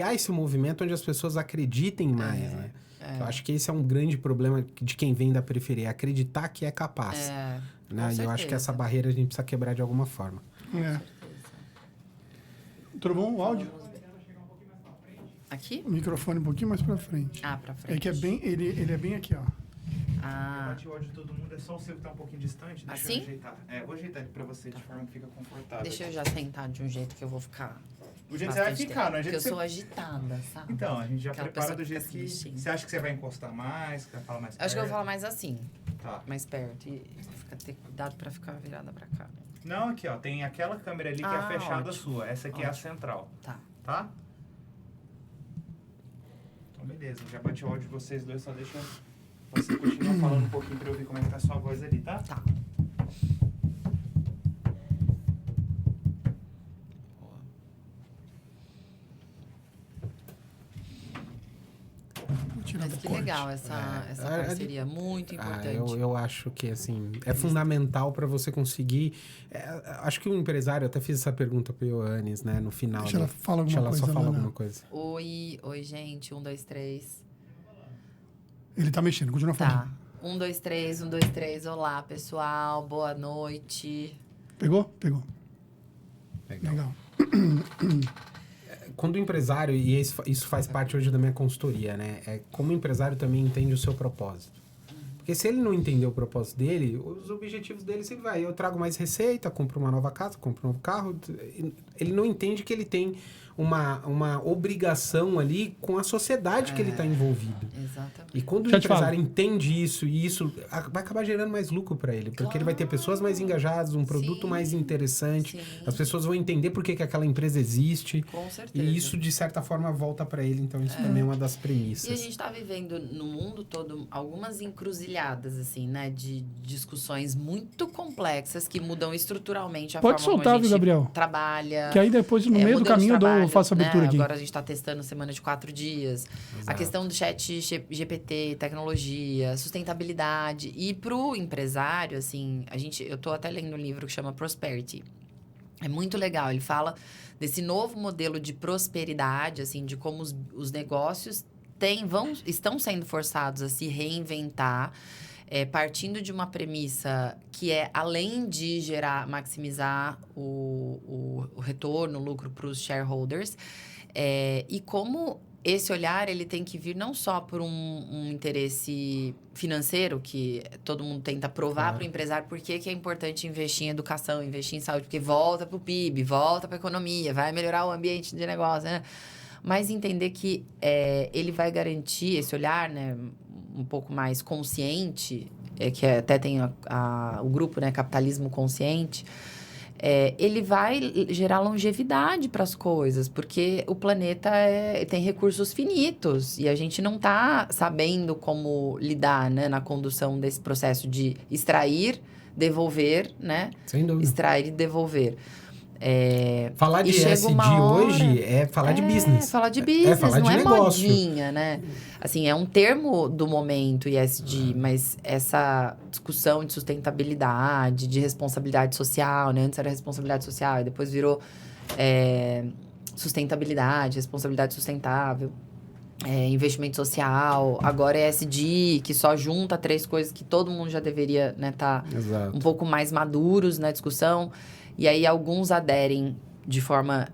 criar esse movimento onde as pessoas acreditem mais, né? Eu acho que esse é um grande problema de quem vem da periferia, acreditar que é capaz. Né? E eu acho que essa barreira a gente precisa quebrar de alguma forma. Tudo bom? O áudio? Aqui? O microfone um pouquinho mais pra frente. Ah, pra frente. É que é bem, ele é bem aqui, ó. Ah. Eu bati o áudio de todo mundo, é só o seu que tá um pouquinho distante. Deixa Assim? eu ajeitar. Vou ajeitar ele pra você de forma que fica confortável. Deixa eu já sentar de um jeito que eu vou ficar. O jeito que você vai ficar, não é Porque jeito eu que sou você... agitada, sabe? Então, a gente já Aquela prepara pessoa do que jeito fica que... se mexendo. Você acha que você vai encostar mais, que vai falar mais perto? Acho que eu vou falar mais assim, Tá. mais perto. E ter cuidado pra ficar virada pra cá. Não, aqui, ó. Tem aquela câmera ali que é a fechada ótimo. sua. Essa aqui é a central. Tá. Tá? Então, beleza. Já bati o áudio de vocês dois, só deixa você continuar falando um pouquinho pra eu ver como é que tá a sua voz ali, tá? Tá. Mas que legal essa parceria, muito importante. Eu acho que, assim, é fundamental para você conseguir... acho que o empresário, eu até fiz essa pergunta para o Ioannis, né, no final. Deixa ela falar alguma coisa. Deixa ela só falar Lana. alguma coisa. Oi, gente, 1, 2, 3. Ele tá mexendo, continua falando. Tá. 1, 2, 3, 1, 2, 3. Olá, pessoal, boa noite. Pegou? Pegou. Legal. Quando o empresário, e isso faz parte hoje da minha consultoria, né? É como o empresário também entende o seu propósito. Porque se ele não entender o propósito dele, os objetivos dele sempre vai. Eu trago mais receita, compro uma nova casa, compro um novo carro. Ele não entende que ele tem uma obrigação ali com a sociedade que ele está envolvido. Exatamente. E quando o empresário entende isso, e isso vai acabar gerando mais lucro para ele. Porque ele vai ter pessoas mais engajadas, um produto mais interessante. Sim. As pessoas vão entender por que aquela empresa existe. Com certeza. E isso, de certa forma, volta para ele. Então, isso também é uma das premissas. E a gente está vivendo no mundo todo algumas encruzilhadas, assim, né? De discussões muito complexas que mudam estruturalmente a Pode forma soltar, como a gente Gabriel. trabalha. Que aí depois, no meio do caminho, eu faço a abertura aqui. Agora a gente está testando semana de 4 dias. Exato. A questão do chat GPT, tecnologia, sustentabilidade. E para o empresário, assim, eu estou até lendo um livro que chama Prosperity. É muito legal. Ele fala desse novo modelo de prosperidade, assim, de como os negócios estão sendo forçados a se reinventar, partindo de uma premissa que é, além de maximizar o retorno, o lucro para os shareholders, e como esse olhar ele tem que vir não só por um interesse financeiro, que todo mundo tenta provar para o empresário por que é importante investir em educação, investir em saúde, porque volta para o PIB, volta para a economia, vai melhorar o ambiente de negócio, né? Mas entender que ele vai garantir esse olhar, né, um pouco mais consciente, que até tem o grupo, né, Capitalismo Consciente, ele vai gerar longevidade para as coisas, porque o planeta tem recursos finitos e a gente não está sabendo como lidar, né, na condução desse processo de extrair, devolver, né? Sem dúvida. Extrair e devolver. Falar de ESG hoje é falar de business. Falar de business, falar não de é negócio. modinha, né? Assim, é um termo do momento, ESG, mas essa discussão de sustentabilidade, de responsabilidade social, né? Antes era responsabilidade social, e depois virou sustentabilidade, responsabilidade sustentável, investimento social, agora é ESG, que só junta 3 coisas que todo mundo já deveria, né, tá um pouco mais maduros na discussão. E aí, alguns aderem de forma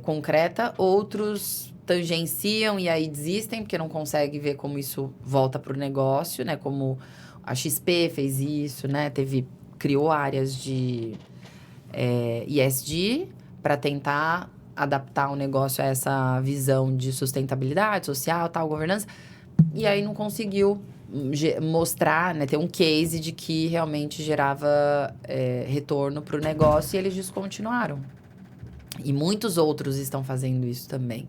concreta, outros tangenciam e aí desistem, porque não conseguem ver como isso volta para o negócio, né? Como a XP fez isso, né? Criou áreas de ESG para tentar adaptar o negócio a essa visão de sustentabilidade social, tal, governança. E aí, não conseguiu mostrar, né, ter um case de que realmente gerava retorno para o negócio e eles descontinuaram. E muitos outros estão fazendo isso também.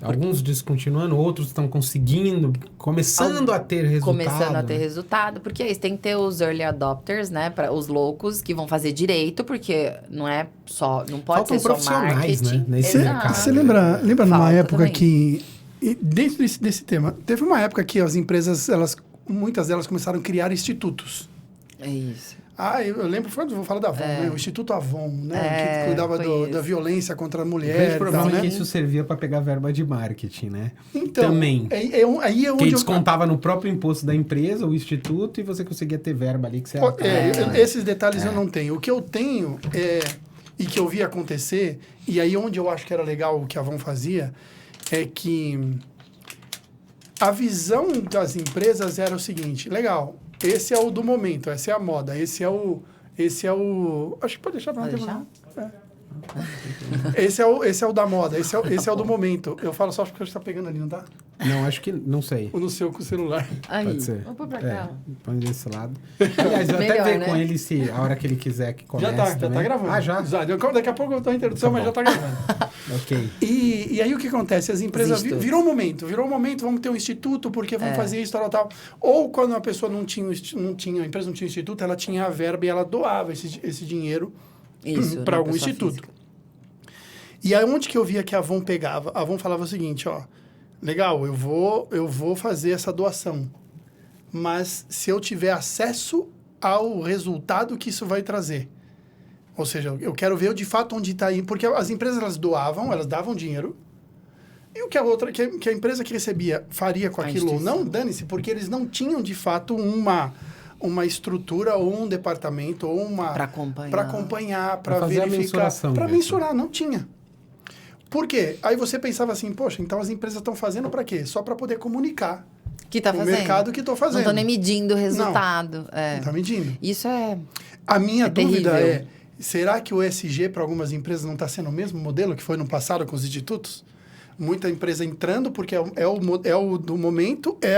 Alguns descontinuando, outros estão conseguindo, começando a ter resultado. Porque é isso, tem que ter os early adopters, né, para os loucos que vão fazer direito, porque não é só, não pode ser só marketing. Né, nesse mercado. Você lembra numa época também. Que, dentro desse tema, teve uma época que as empresas, muitas delas começaram a criar institutos. É isso. Eu lembro, vou falar da Avon, né? O Instituto Avon, né? Que cuidava da violência contra a O mulher. grande e problema tal, é né? que isso servia para pegar verba de marketing, né? Então, também. Aí é onde Que descontava no próprio imposto da empresa, o instituto, e você conseguia ter verba ali que você... esses detalhes eu não tenho. O que eu tenho e que eu vi acontecer, e aí onde eu acho que era legal o que a Avon fazia, é que a visão das empresas era o seguinte: legal, esse é o do momento, essa é a moda, esse é o... Acho que pode deixar, não tem problema. Esse é o da moda, esse é o do momento. Eu falo só porque você está pegando ali, não tá? Não, acho que... Não sei. No seu celular. Aí, Pode ser. vamos pôr pra cá. Põe desse lado. Aliás, eu até Melhor, ver né? com ele se a hora que ele quiser que comece Já tá também. gravando. Ah, já? Daqui a pouco eu dou a introdução, mas já tá gravando. Ok. E aí o que acontece? As empresas... Virou um momento, vamos ter um instituto, porque vamos fazer isso, tal. Ou quando a pessoa a empresa não tinha instituto, ela tinha a verba e ela doava esse dinheiro para algum instituto. Física. E aí onde que eu via que a Avon pegava? A Avon falava o seguinte, ó, legal, eu vou fazer essa doação, mas se eu tiver acesso ao resultado que isso vai trazer, ou seja, eu quero ver de fato onde está aí, porque as empresas elas davam dinheiro, e o que que a empresa que recebia faria com aquilo ou não, dane-se, porque eles não tinham de fato uma estrutura ou um departamento ou para acompanhar, para verificar, para mensurar, não tinha. Por quê? Aí você pensava assim, poxa, então as empresas estão fazendo para quê? Só para poder comunicar o mercado que estou fazendo. Não estão nem medindo o resultado. Não está medindo. Isso é A minha dúvida terrível. Será que o ESG para algumas empresas não está sendo o mesmo modelo que foi no passado com os institutos? Muita empresa entrando porque é o do momento, é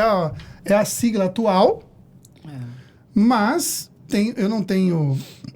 a sigla atual, mas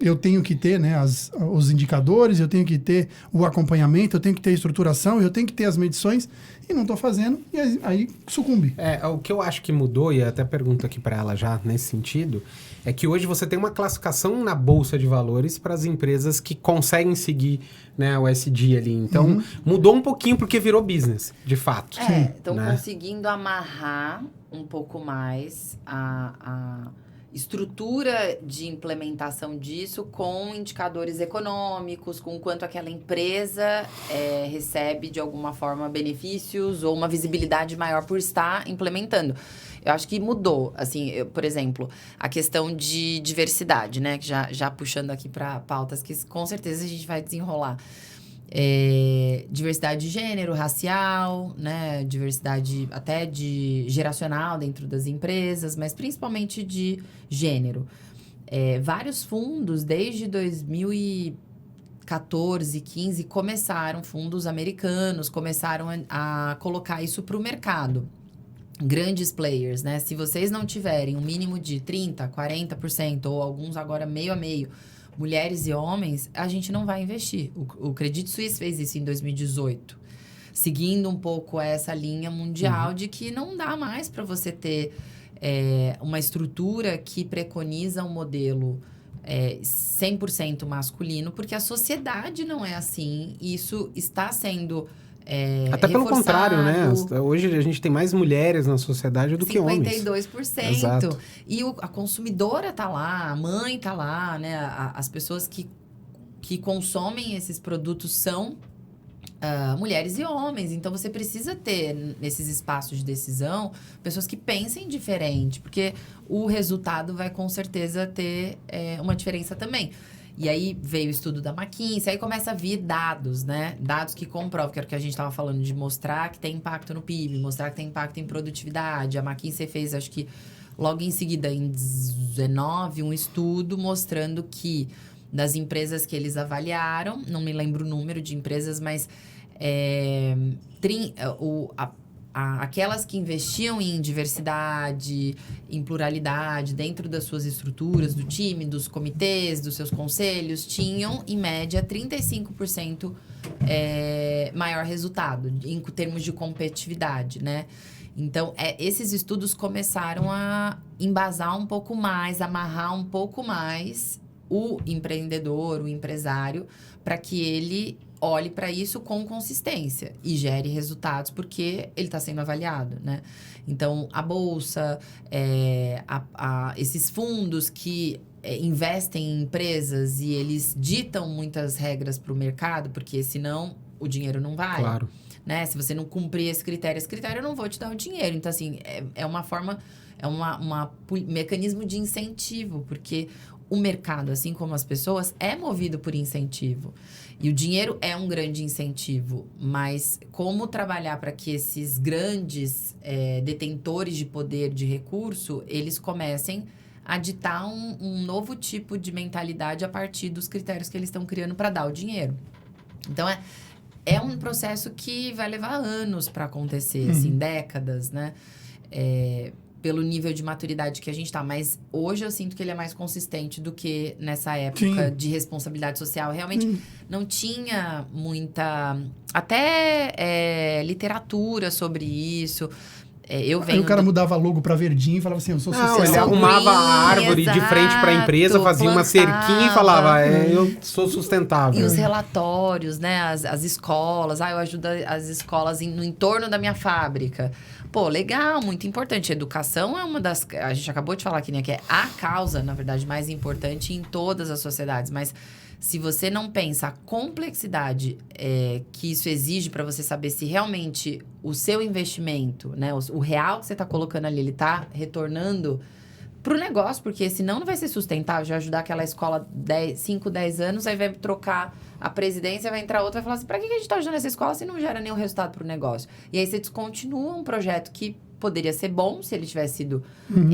eu tenho que ter, né, os indicadores, eu tenho que ter o acompanhamento, eu tenho que ter a estruturação, eu tenho que ter as medições, e não estou fazendo, e aí sucumbe. O que eu acho que mudou, e até pergunto aqui para ela já nesse sentido, é que hoje você tem uma classificação na Bolsa de Valores para as empresas que conseguem seguir, né, o ESG ali. Então, mudou um pouquinho porque virou business, de fato. Estão conseguindo amarrar um pouco mais a estrutura de implementação disso com indicadores econômicos, com quanto aquela empresa recebe de alguma forma benefícios ou uma visibilidade maior por estar implementando. Eu acho que mudou, assim, por exemplo, a questão de diversidade, né? Que já puxando aqui para pautas que com certeza a gente vai desenrolar. Diversidade de gênero, racial, né? Diversidade até de geracional dentro das empresas, mas principalmente de gênero. Vários fundos, desde 2014, 15, fundos americanos começaram a colocar isso para o mercado. Grandes players, né? Se vocês não tiverem um mínimo de 30%, 40%, ou alguns agora meio a meio, mulheres e homens, a gente não vai investir. O Credit Suisse fez isso em 2018, seguindo um pouco essa linha mundial de que não dá mais para você ter uma estrutura que preconiza um modelo 100% masculino, porque a sociedade não é assim. Isso está sendo até pelo contrário, né? Hoje a gente tem mais mulheres na sociedade do que homens. 52%. Exato. E a consumidora tá lá, a mãe tá lá, né? As pessoas que consomem esses produtos são mulheres e homens. Então, você precisa ter, nesses espaços de decisão, pessoas que pensem diferente. Porque o resultado vai, com certeza, ter uma diferença também. E aí veio o estudo da McKinsey, aí começa a vir dados, né? Dados que comprovam, que era o que a gente estava falando, de mostrar que tem impacto no PIB, mostrar que tem impacto em produtividade. A McKinsey fez, acho que logo em seguida, em 19, um estudo mostrando que das empresas que eles avaliaram, não me lembro o número de empresas, mas aquelas que investiam em diversidade, em pluralidade, dentro das suas estruturas, do time, dos comitês, dos seus conselhos, tinham, em média, 35% maior resultado, em termos de competitividade, né? Então, esses estudos começaram a embasar um pouco mais, amarrar um pouco mais o empreendedor, o empresário, para que ele olhe para isso com consistência e gere resultados, porque ele está sendo avaliado, né? Então, a Bolsa, esses fundos que investem em empresas e eles ditam muitas regras para o mercado, porque senão o dinheiro não vai. Claro. Né? Se você não cumprir esse critério, eu não vou te dar o dinheiro. Então, assim, é uma forma, mecanismo de incentivo, porque o mercado, assim como as pessoas, é movido por incentivo. E o dinheiro é um grande incentivo. Mas como trabalhar para que esses grandes detentores de poder, de recurso, eles comecem a ditar um novo tipo de mentalidade a partir dos critérios que eles estão criando para dar o dinheiro. Então, é um processo que vai levar anos para acontecer, assim, décadas, né? Pelo nível de maturidade que a gente tá. Mas hoje eu sinto que ele é mais consistente do que nessa época de responsabilidade social. Realmente não tinha muita... Até literatura sobre isso. Aí o cara mudava logo pra verdinho e falava assim, eu sou social. Não, ele arrumava a árvore de frente pra empresa, fazia uma cerquinha e falava, eu sou sustentável. E os relatórios, né? As escolas. Eu ajudo as escolas no entorno da minha fábrica. Pô, legal, muito importante. Educação é uma das... A gente acabou de falar aqui, né? Que é a causa, na verdade, mais importante em todas as sociedades. Mas se você não pensa a complexidade que isso exige para você saber se realmente o seu investimento, né? O real que você está colocando ali, ele está retornando pro negócio, porque senão não vai ser sustentável. Já ajudar aquela escola 5, 10 anos, aí vai trocar a presidência, vai entrar outra e vai falar assim, pra que a gente tá ajudando essa escola se não gera nenhum resultado pro negócio? E aí você descontinua um projeto que poderia ser bom se ele tivesse sido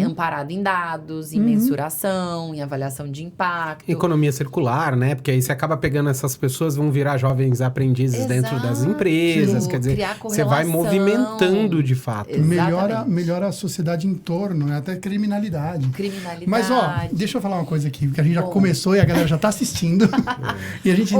amparado em dados, em mensuração, em avaliação de impacto. Economia circular, né? Porque aí você acaba pegando essas pessoas, vão virar jovens aprendizes dentro das empresas. Quer dizer, você vai movimentando de fato. Melhora a sociedade em torno, né? Até criminalidade. Mas, deixa eu falar uma coisa aqui, porque a gente já começou e a galera já tá assistindo. E a gente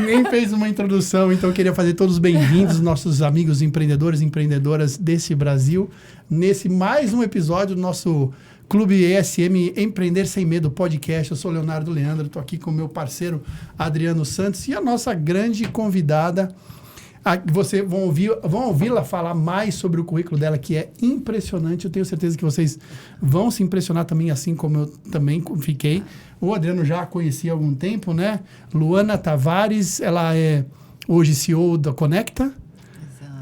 nem fez uma introdução, então eu queria fazer todos bem-vindos, nossos amigos empreendedores e empreendedoras desse Brasil, nesse mais um episódio do nosso Clube ESM Empreender Sem Medo podcast. Eu sou Leonardo Leandro, estou aqui com o meu parceiro Adriano Santos e a nossa grande convidada. Vocês vão ouvi-la falar mais sobre o currículo dela, que é impressionante. Eu tenho certeza que vocês vão se impressionar também, assim como eu também fiquei. O Adriano já a conhecia há algum tempo, né? Luana Tavares, ela é hoje CEO da Conecta.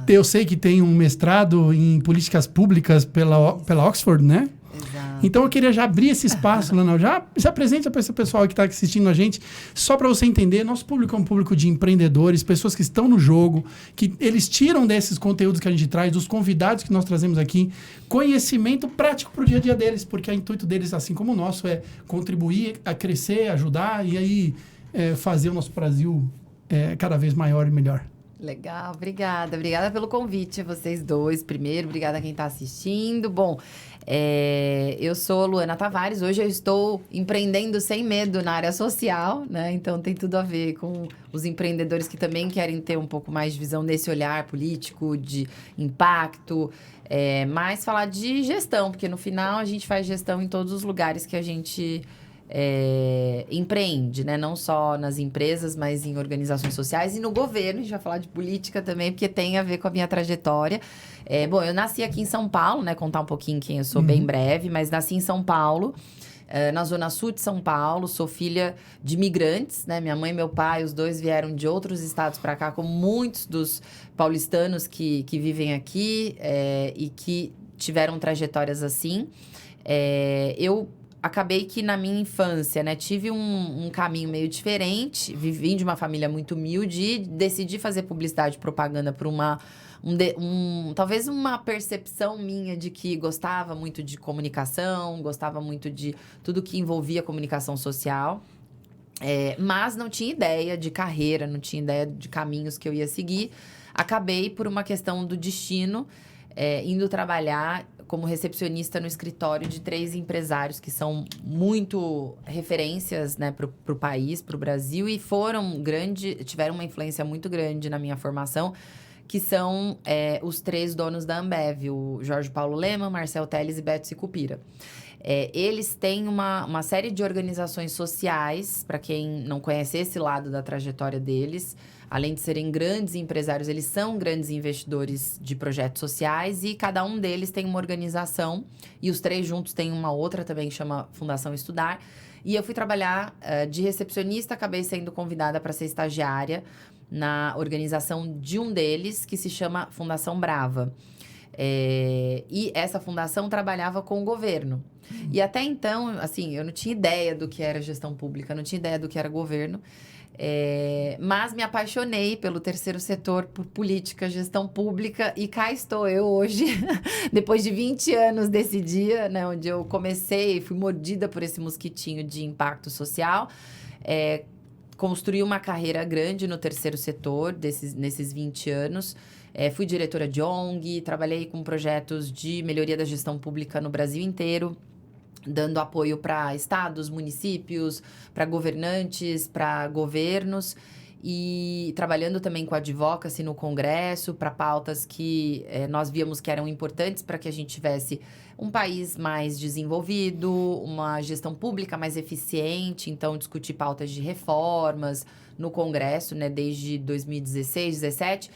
Eu sei que tem um mestrado em políticas públicas pela Oxford, né? Exato. Então eu queria já abrir esse espaço, Leonardo. Já se apresenta para esse pessoal que está assistindo a gente, só para você entender. Nosso público é um público de empreendedores, pessoas que estão no jogo, que eles tiram desses conteúdos que a gente traz, dos convidados que nós trazemos aqui, conhecimento prático para o dia a dia deles, porque o intuito deles, assim como o nosso, é contribuir, a crescer, ajudar e aí fazer o nosso Brasil cada vez maior e melhor. Legal, obrigada. Obrigada pelo convite, vocês dois. Primeiro, obrigada a quem está assistindo. Bom, eu sou Luana Tavares. Hoje eu estou empreendendo sem medo na área social, né? Então tem tudo a ver com os empreendedores que também querem ter um pouco mais de visão desse olhar político, de impacto, mas falar de gestão, porque no final a gente faz gestão em todos os lugares que a gente empreende, né? Não só nas empresas, mas em organizações sociais e no governo. A gente vai falar de política também, porque tem a ver com a minha trajetória. Bom, eu nasci aqui em São Paulo, né? Contar um pouquinho quem eu sou bem breve, mas nasci em São Paulo, na zona sul de São Paulo. Sou filha de imigrantes, né? Minha mãe e meu pai, os dois vieram de outros estados para cá, como muitos dos paulistanos que vivem aqui e que tiveram trajetórias assim. Eu acabei que na minha infância, né, tive um caminho meio diferente, vim de uma família muito humilde e decidi fazer publicidade e propaganda por talvez uma percepção minha de que gostava muito de comunicação, gostava muito de tudo que envolvia comunicação social, mas não tinha ideia de carreira, não tinha ideia de caminhos que eu ia seguir. Acabei, por uma questão do destino, indo trabalhar como recepcionista no escritório de 3 empresários que são muito referências, né, para o país, para o Brasil, e tiveram uma influência muito grande na minha formação, que são os 3 donos da Ambev, o Jorge Paulo Lemann, Marcel Telles e Beto Sicupira. Eles têm uma série de organizações sociais, para quem não conhece esse lado da trajetória deles, além de serem grandes empresários, eles são grandes investidores de projetos sociais e cada um deles tem uma organização e os 3 juntos têm uma outra também que chama Fundação Estudar. E eu fui trabalhar de recepcionista, acabei sendo convidada para ser estagiária na organização de um deles, que se chama Fundação Brava. E essa fundação trabalhava com o governo. E até então, assim, eu não tinha ideia do que era gestão pública, não tinha ideia do que era governo. Mas me apaixonei pelo terceiro setor, por política, gestão pública, e cá estou eu hoje, depois de 20 anos desse dia, né, onde eu comecei, fui mordida por esse mosquitinho de impacto social, construí uma carreira grande no terceiro setor nesses 20 anos, fui diretora de ONG, trabalhei com projetos de melhoria da gestão pública no Brasil inteiro, dando apoio para estados, municípios, para governantes, para governos e trabalhando também com advocacy no Congresso para pautas que nós víamos que eram importantes para que a gente tivesse um país mais desenvolvido, uma gestão pública mais eficiente, então discutir pautas de reformas no Congresso, né, desde 2016, 2017.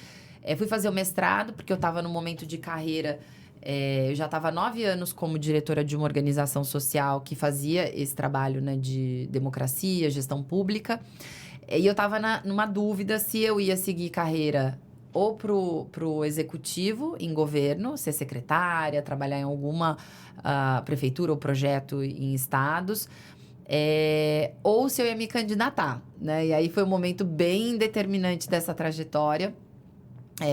Fui fazer o mestrado porque eu estava num momento de carreira. Eu já estava há 9 anos como diretora de uma organização social que fazia esse trabalho, né, de democracia, gestão pública. E eu estava numa dúvida se eu ia seguir carreira ou pro executivo em governo, ser secretária, trabalhar em alguma prefeitura ou projeto em estados, ou se eu ia me candidatar, né? E aí foi um momento bem determinante dessa trajetória.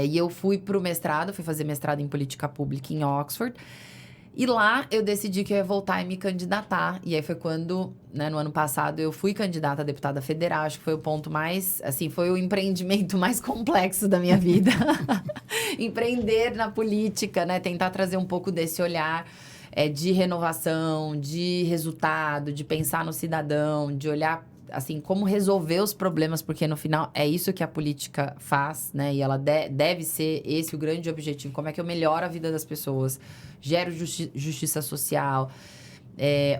E eu fui para o mestrado, fui fazer mestrado em política pública em Oxford. E lá eu decidi que eu ia voltar e me candidatar. E aí foi quando, né, no ano passado, eu fui candidata a deputada federal. Acho que foi o ponto mais, assim, foi o empreendimento mais complexo da minha vida. Empreender na política, né? Tentar trazer um pouco desse olhar de renovação, de resultado, de pensar no cidadão, de olhar assim, como resolver os problemas, porque no final é isso que a política faz, né? E ela deve ser esse o grande objetivo. Como é que eu melhoro a vida das pessoas, gero justiça social,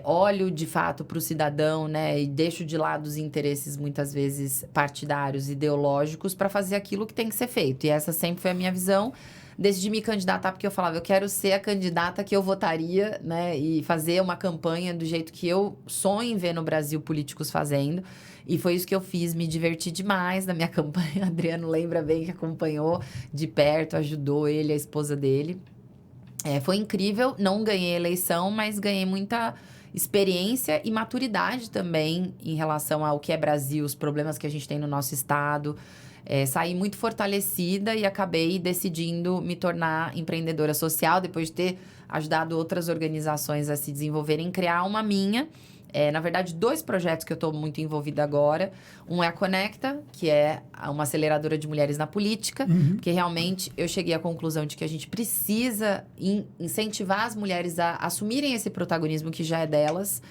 olho de fato para o cidadão, né? E deixo de lado os interesses, muitas vezes, partidários, ideológicos, para fazer aquilo que tem que ser feito. E essa sempre foi a minha visão. Decidi me candidatar porque eu falava, eu quero ser a candidata que eu votaria, né? E fazer uma campanha do jeito que eu sonho em ver no Brasil políticos fazendo. E foi isso que eu fiz, me diverti demais na minha campanha. Adriano lembra bem que acompanhou de perto, ajudou ele, a esposa dele. Foi incrível, não ganhei eleição, mas ganhei muita experiência e maturidade também em relação ao que é Brasil, os problemas que a gente tem no nosso estado. Saí muito fortalecida e acabei decidindo me tornar empreendedora social, depois de ter ajudado outras organizações a se desenvolverem, criar uma minha. Na verdade, 2 projetos que eu estou muito envolvida agora. Um é a Conecta, que é uma aceleradora de mulheres na política, porque realmente eu cheguei à conclusão de que a gente precisa incentivar as mulheres a assumirem esse protagonismo que já é delas,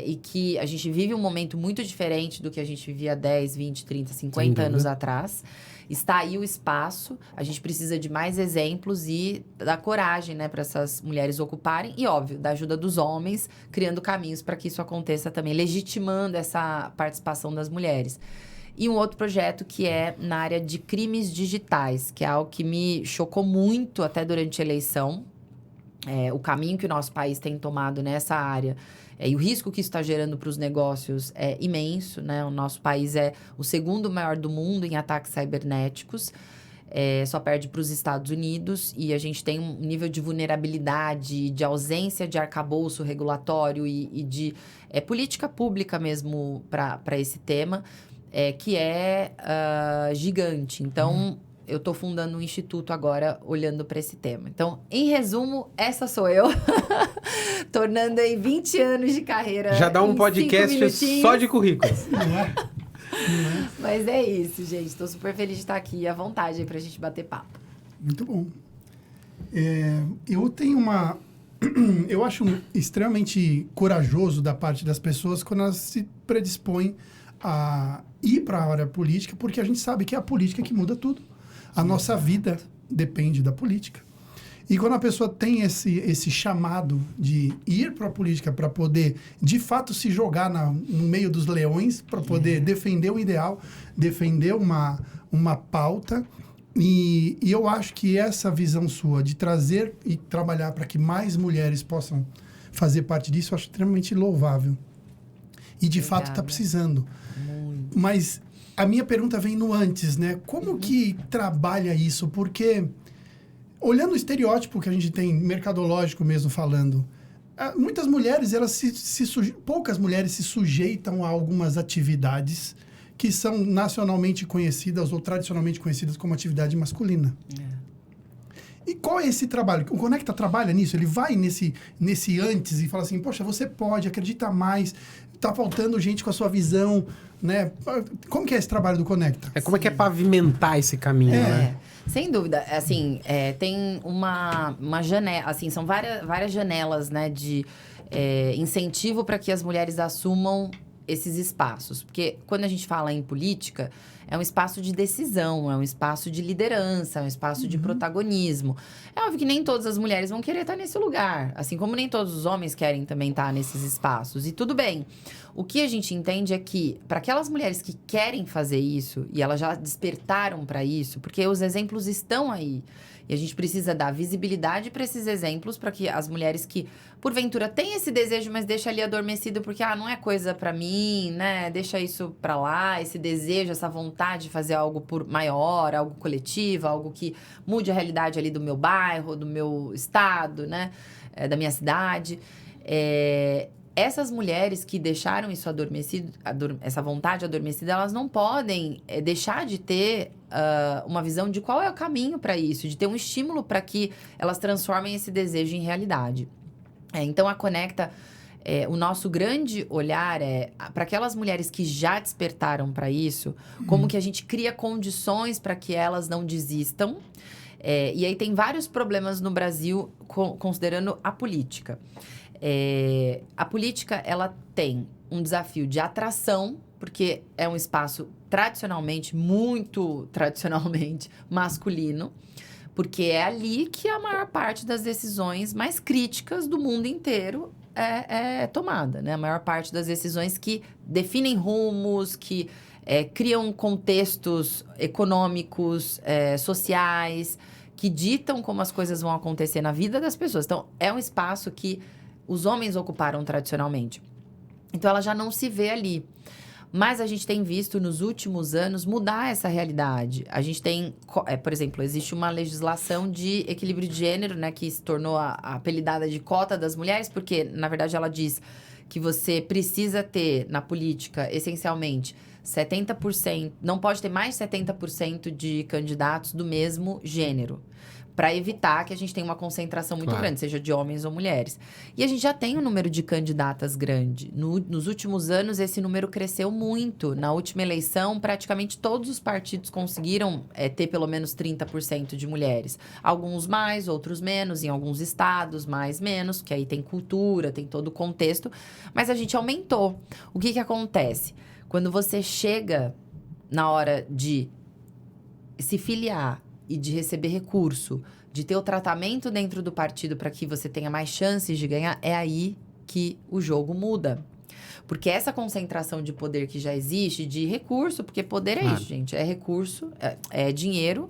e que a gente vive um momento muito diferente do que a gente vivia 10, 20, 30, 50 anos atrás. Está aí o espaço, a gente precisa de mais exemplos e dar coragem, né, para essas mulheres ocuparem. E, óbvio, da ajuda dos homens, criando caminhos para que isso aconteça também, legitimando essa participação das mulheres. E um outro projeto que é na área de crimes digitais, que é algo que me chocou muito até durante a eleição. O caminho que o nosso país tem tomado nessa área e o risco que isso está gerando para os negócios é imenso, né? O nosso país é o segundo maior do mundo em ataques cibernéticos, só perde para os Estados Unidos, e a gente tem um nível de vulnerabilidade, de ausência de arcabouço regulatório e de política pública mesmo para esse tema, que é gigante. Então, eu estou fundando um instituto agora olhando para esse tema. Então, em resumo, essa sou eu. Tornando aí 20 anos de carreira. Já dá um podcast só de currículos. Mas é isso, gente. Estou super feliz de estar aqui. À vontade aí para a gente bater papo. Muito bom. Eu tenho eu acho extremamente corajoso da parte das pessoas quando elas se predispõem a ir para a área política, porque a gente sabe que é a política que muda tudo. A nossa vida depende da política. E quando a pessoa tem esse chamado de ir para a política para poder, de fato, se jogar no meio dos leões, para poder defender um ideal, defender uma pauta, e eu acho que essa visão sua de trazer e trabalhar para que mais mulheres possam fazer parte disso, eu acho extremamente louvável. E, de fato, está precisando. Muito. Mas a minha pergunta vem no antes, né? Como que trabalha isso? Porque... olhando o estereótipo que a gente tem, mercadológico mesmo falando, muitas mulheres, poucas mulheres se sujeitam a algumas atividades que são nacionalmente conhecidas ou tradicionalmente conhecidas como atividade masculina. E qual é esse trabalho? O Conecta trabalha nisso? Ele vai nesse antes e fala assim, poxa, você pode, acredita mais, tá faltando gente com a sua visão, né? Como que é esse trabalho do Conecta? Como é que é pavimentar esse caminho, né? Sem dúvida. Assim, tem uma janela, assim, são várias janelas, né, de incentivo para que as mulheres assumam esses espaços. Porque quando a gente fala em política, é um espaço de decisão, é um espaço de liderança, é um espaço de protagonismo. É óbvio que nem todas as mulheres vão querer estar nesse lugar, assim como nem todos os homens querem também estar nesses espaços. E tudo bem. O que a gente entende é que, para aquelas mulheres que querem fazer isso, e elas já despertaram para isso, porque os exemplos estão aí, e a gente precisa dar visibilidade para esses exemplos, para que as mulheres que, porventura, têm esse desejo, mas deixa ali adormecido, porque, não é coisa para mim, né? Deixa isso para lá, esse desejo, essa vontade de fazer algo maior, algo coletivo, algo que mude a realidade ali do meu bairro, do meu estado, né? Da minha cidade. Essas mulheres que deixaram isso adormecido, essa vontade adormecida, elas não podem deixar de ter uma visão de qual é o caminho para isso, de ter um estímulo para que elas transformem esse desejo em realidade. Então, a Conecta, o nosso grande olhar é para aquelas mulheres que já despertaram para isso, como que a gente cria condições para que elas não desistam. E aí tem vários problemas no Brasil, considerando a política. A política, ela tem um desafio de atração, porque é um espaço muito tradicionalmente masculino, porque é ali que a maior parte das decisões mais críticas do mundo inteiro é tomada, né? A maior parte das decisões que definem rumos, que criam contextos econômicos, sociais, que ditam como as coisas vão acontecer na vida das pessoas. Então, é um espaço que os homens ocuparam tradicionalmente. Então, ela já não se vê ali. Mas a gente tem visto, nos últimos anos, mudar essa realidade. A gente tem, por exemplo, existe uma legislação de equilíbrio de gênero, né? Que se tornou a apelidada de cota das mulheres, porque, na verdade, ela diz que você precisa ter, na política, essencialmente, 70%... Não pode ter mais de 70% de candidatos do mesmo gênero, para evitar que a gente tenha uma concentração muito grande, seja de homens ou mulheres. E a gente já tem um número de candidatas grande. Nos últimos anos, esse número cresceu muito. Na última eleição, praticamente todos os partidos conseguiram ter pelo menos 30% de mulheres. Alguns mais, outros menos, em alguns estados, mais, menos, que aí tem cultura, tem todo o contexto. Mas a gente aumentou. O que acontece? Quando você chega na hora de se filiar e de receber recurso, de ter o tratamento dentro do partido para que você tenha mais chances de ganhar, é aí que o jogo muda. Porque essa concentração de poder que já existe, de recurso, porque poder é isso, gente, é recurso, é dinheiro,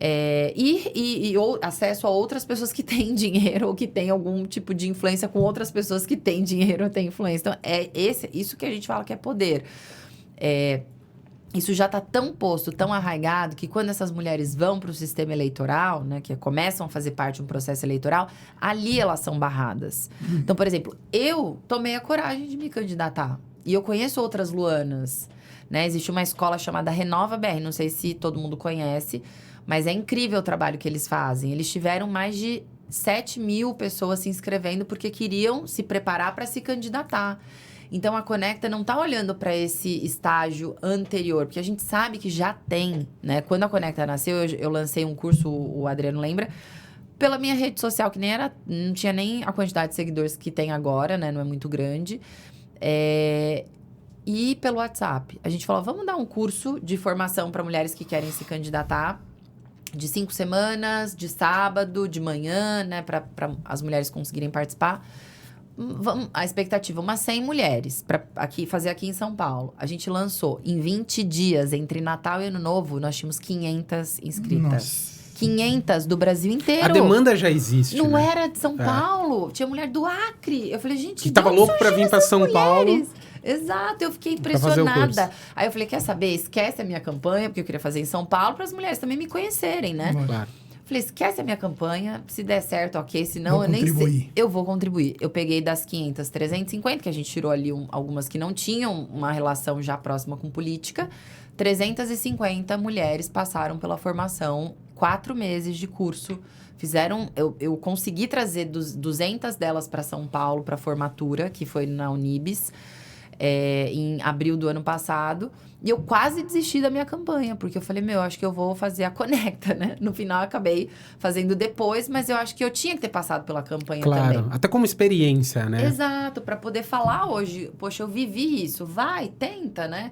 e acesso a outras pessoas que têm dinheiro ou que têm algum tipo de influência com outras pessoas que têm dinheiro ou têm influência. Então, isso que a gente fala que é poder. Isso já está tão posto, tão arraigado, que quando essas mulheres vão para o sistema eleitoral, né, que começam a fazer parte de um processo eleitoral, ali elas são barradas. Então, por exemplo, eu tomei a coragem de me candidatar. E eu conheço outras Luanas, né? Existe uma escola chamada Renova BR, não sei se todo mundo conhece, mas é incrível o trabalho que eles fazem. Eles tiveram mais de 7 mil pessoas se inscrevendo porque queriam se preparar para se candidatar. Então, a Conecta não está olhando para esse estágio anterior, porque a gente sabe que já tem, né? Quando a Conecta nasceu, eu lancei um curso, o Adriano lembra, pela minha rede social, que não tinha nem a quantidade de seguidores que tem agora, né? Não é muito grande. E pelo WhatsApp. A gente falou, vamos dar um curso de formação para mulheres que querem se candidatar. de 5 semanas, de sábado, de manhã, né? Para as mulheres conseguirem participar. A expectativa, umas 100 mulheres para fazer aqui em São Paulo. A gente lançou em 20 dias, entre Natal e Ano Novo, nós tínhamos 500 inscritas. Nossa. 500 do Brasil inteiro. A demanda já existe, Não né? era de São Paulo. Tinha mulher do Acre. Eu falei, gente, que tava louco para vir para São Paulo. Exato, eu fiquei impressionada. Aí eu falei, quer saber? Esquece a minha campanha, porque eu queria fazer em São Paulo, para as mulheres também me conhecerem, né? Claro. Falei, esquece a minha campanha, se der certo, ok, senão eu nem sei. Eu vou contribuir. Eu peguei das 500, 350, que a gente tirou ali algumas que não tinham uma relação já próxima com política. 350 mulheres passaram pela formação, 4 meses de curso. Fizeram, eu consegui trazer 200 delas para São Paulo, para formatura, que foi na Unibis, em abril do ano passado. E eu quase desisti da minha campanha, porque eu falei, acho que eu vou fazer a Conecta, né? No final, eu acabei fazendo depois, mas eu acho que eu tinha que ter passado pela campanha também. Claro, até como experiência, né? Exato, para poder falar hoje, poxa, eu vivi isso, vai, tenta, né?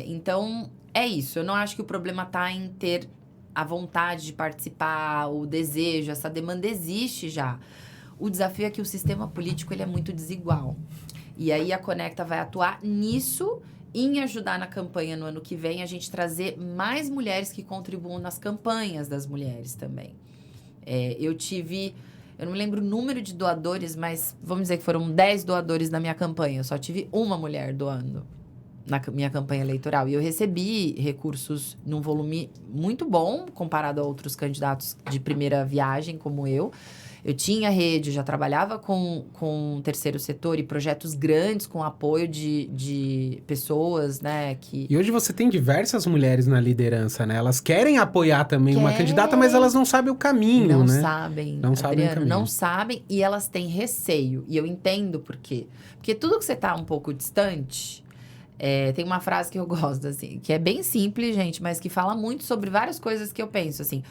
Então, é isso. Eu não acho que o problema tá em ter a vontade de participar, o desejo, essa demanda existe já. O desafio é que o sistema político, ele é muito desigual. E aí, a Conecta vai atuar nisso, em ajudar na campanha no ano que vem, a gente trazer mais mulheres que contribuam nas campanhas das mulheres também. Eu não me lembro o número de doadores, mas vamos dizer que foram 10 doadores na minha campanha. Eu só tive uma mulher doando na minha campanha eleitoral. E eu recebi recursos num volume muito bom, comparado a outros candidatos de primeira viagem, como eu. Eu tinha rede, eu já trabalhava com o terceiro setor e projetos grandes com apoio de pessoas, né? E hoje você tem diversas mulheres na liderança, né? Elas querem apoiar também uma candidata, mas elas não sabem o caminho, não né? Sabem, não sabem o caminho. Não sabem e elas têm receio. E eu entendo por quê. Porque tudo que você tá um pouco distante... tem uma frase que eu gosto, assim, que é bem simples, gente, mas que fala muito sobre várias coisas que eu penso, assim...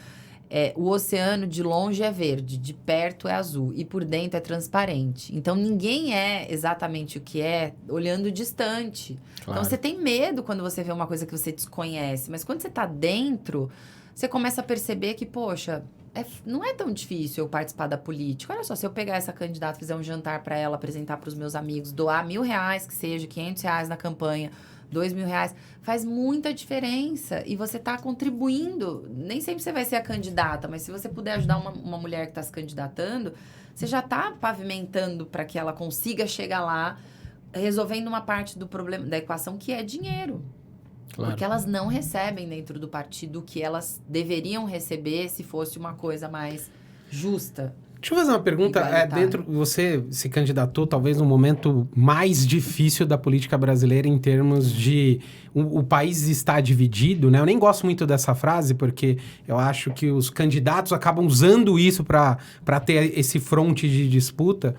o oceano de longe é verde, de perto é azul e por dentro é transparente. Então, ninguém é exatamente o que é olhando distante. Claro. Então, você tem medo quando você vê uma coisa que você desconhece. Mas quando você está dentro, você começa a perceber que, poxa, não é tão difícil eu participar da política. Olha só, se eu pegar essa candidata, fizer um jantar para ela, apresentar para os meus amigos, doar R$1.000, que seja, R$500 na campanha... R$2.000, faz muita diferença. E você está contribuindo. Nem sempre você vai ser a candidata, mas se você puder ajudar uma mulher que está se candidatando, você já está pavimentando para que ela consiga chegar lá, resolvendo uma parte do problema, da equação, que é dinheiro. Claro. Porque elas não recebem dentro do partido o que elas deveriam receber se fosse uma coisa mais justa. Deixa eu fazer uma pergunta. Você se candidatou talvez no momento mais difícil da política brasileira em termos de... O país está dividido, né? Eu nem gosto muito dessa frase, porque eu acho que os candidatos acabam usando isso para ter esse fronte de disputa.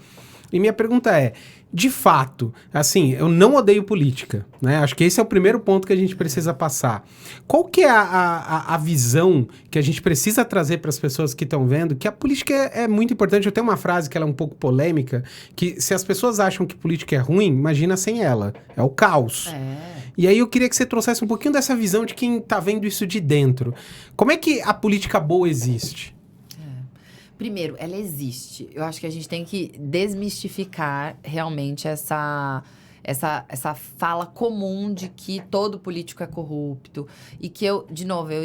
E minha pergunta é, de fato, assim, eu não odeio política, né? Acho que esse é o primeiro ponto que a gente precisa passar. Qual que é a visão que a gente precisa trazer para as pessoas que estão vendo? Que a política é muito importante. Eu tenho uma frase que ela é um pouco polêmica, que se as pessoas acham que política é ruim, imagina sem ela. É o caos. E aí eu queria que você trouxesse um pouquinho dessa visão de quem está vendo isso de dentro. Como é que a política boa existe? Primeiro, ela existe. Eu acho que a gente tem que desmistificar realmente essa fala comum de que todo político é corrupto. E que eu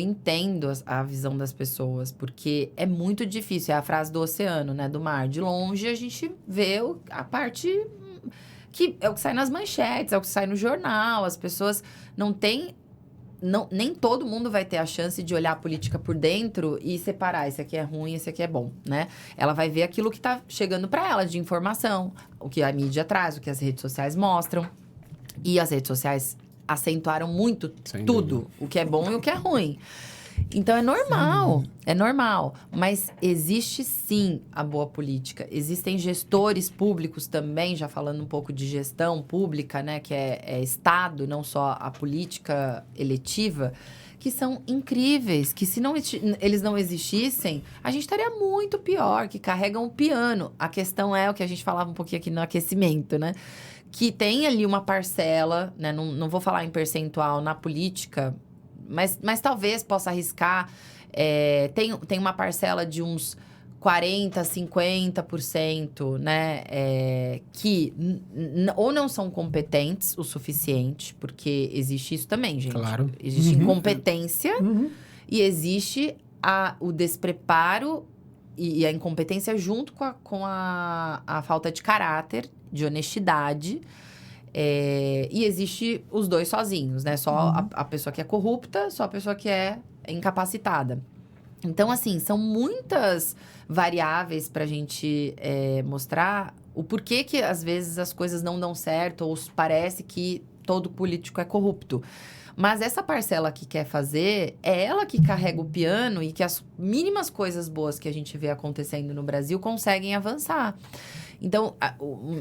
entendo a visão das pessoas, porque é muito difícil. É a frase do oceano, né? Do mar. De longe, a gente vê a parte que é o que sai nas manchetes, é o que sai no jornal. As pessoas não têm... nem todo mundo vai ter a chance de olhar a política por dentro e separar, esse aqui é ruim, esse aqui é bom, né? Ela vai ver aquilo que tá chegando para ela de informação, o que a mídia traz, o que as redes sociais mostram. E as redes sociais acentuaram muito tudo, o que é bom e o que é ruim. Então, é normal. Mas existe, sim, a boa política. Existem gestores públicos também, já falando um pouco de gestão pública, né? Que é Estado, não só a política eletiva, que são incríveis. Que se eles não existissem, a gente estaria muito pior, que carregam o piano. A questão é o que a gente falava um pouquinho aqui no aquecimento, né? Que tem ali uma parcela, né? Não vou falar em percentual na política... Mas talvez possa arriscar Tem uma parcela de uns 40%, 50%, né? Que ou não são competentes o suficiente, porque existe isso também, gente. Claro. Existe incompetência e existe o despreparo e a incompetência junto com a falta de caráter, de honestidade. E existe os dois sozinhos, né? Só a pessoa que é corrupta, só a pessoa que é incapacitada. Então, assim, são muitas variáveis para a gente mostrar o porquê que, às vezes, as coisas não dão certo ou parece que todo político é corrupto. Mas essa parcela que quer fazer, é ela que carrega o piano e que as mínimas coisas boas que a gente vê acontecendo no Brasil conseguem avançar. Então,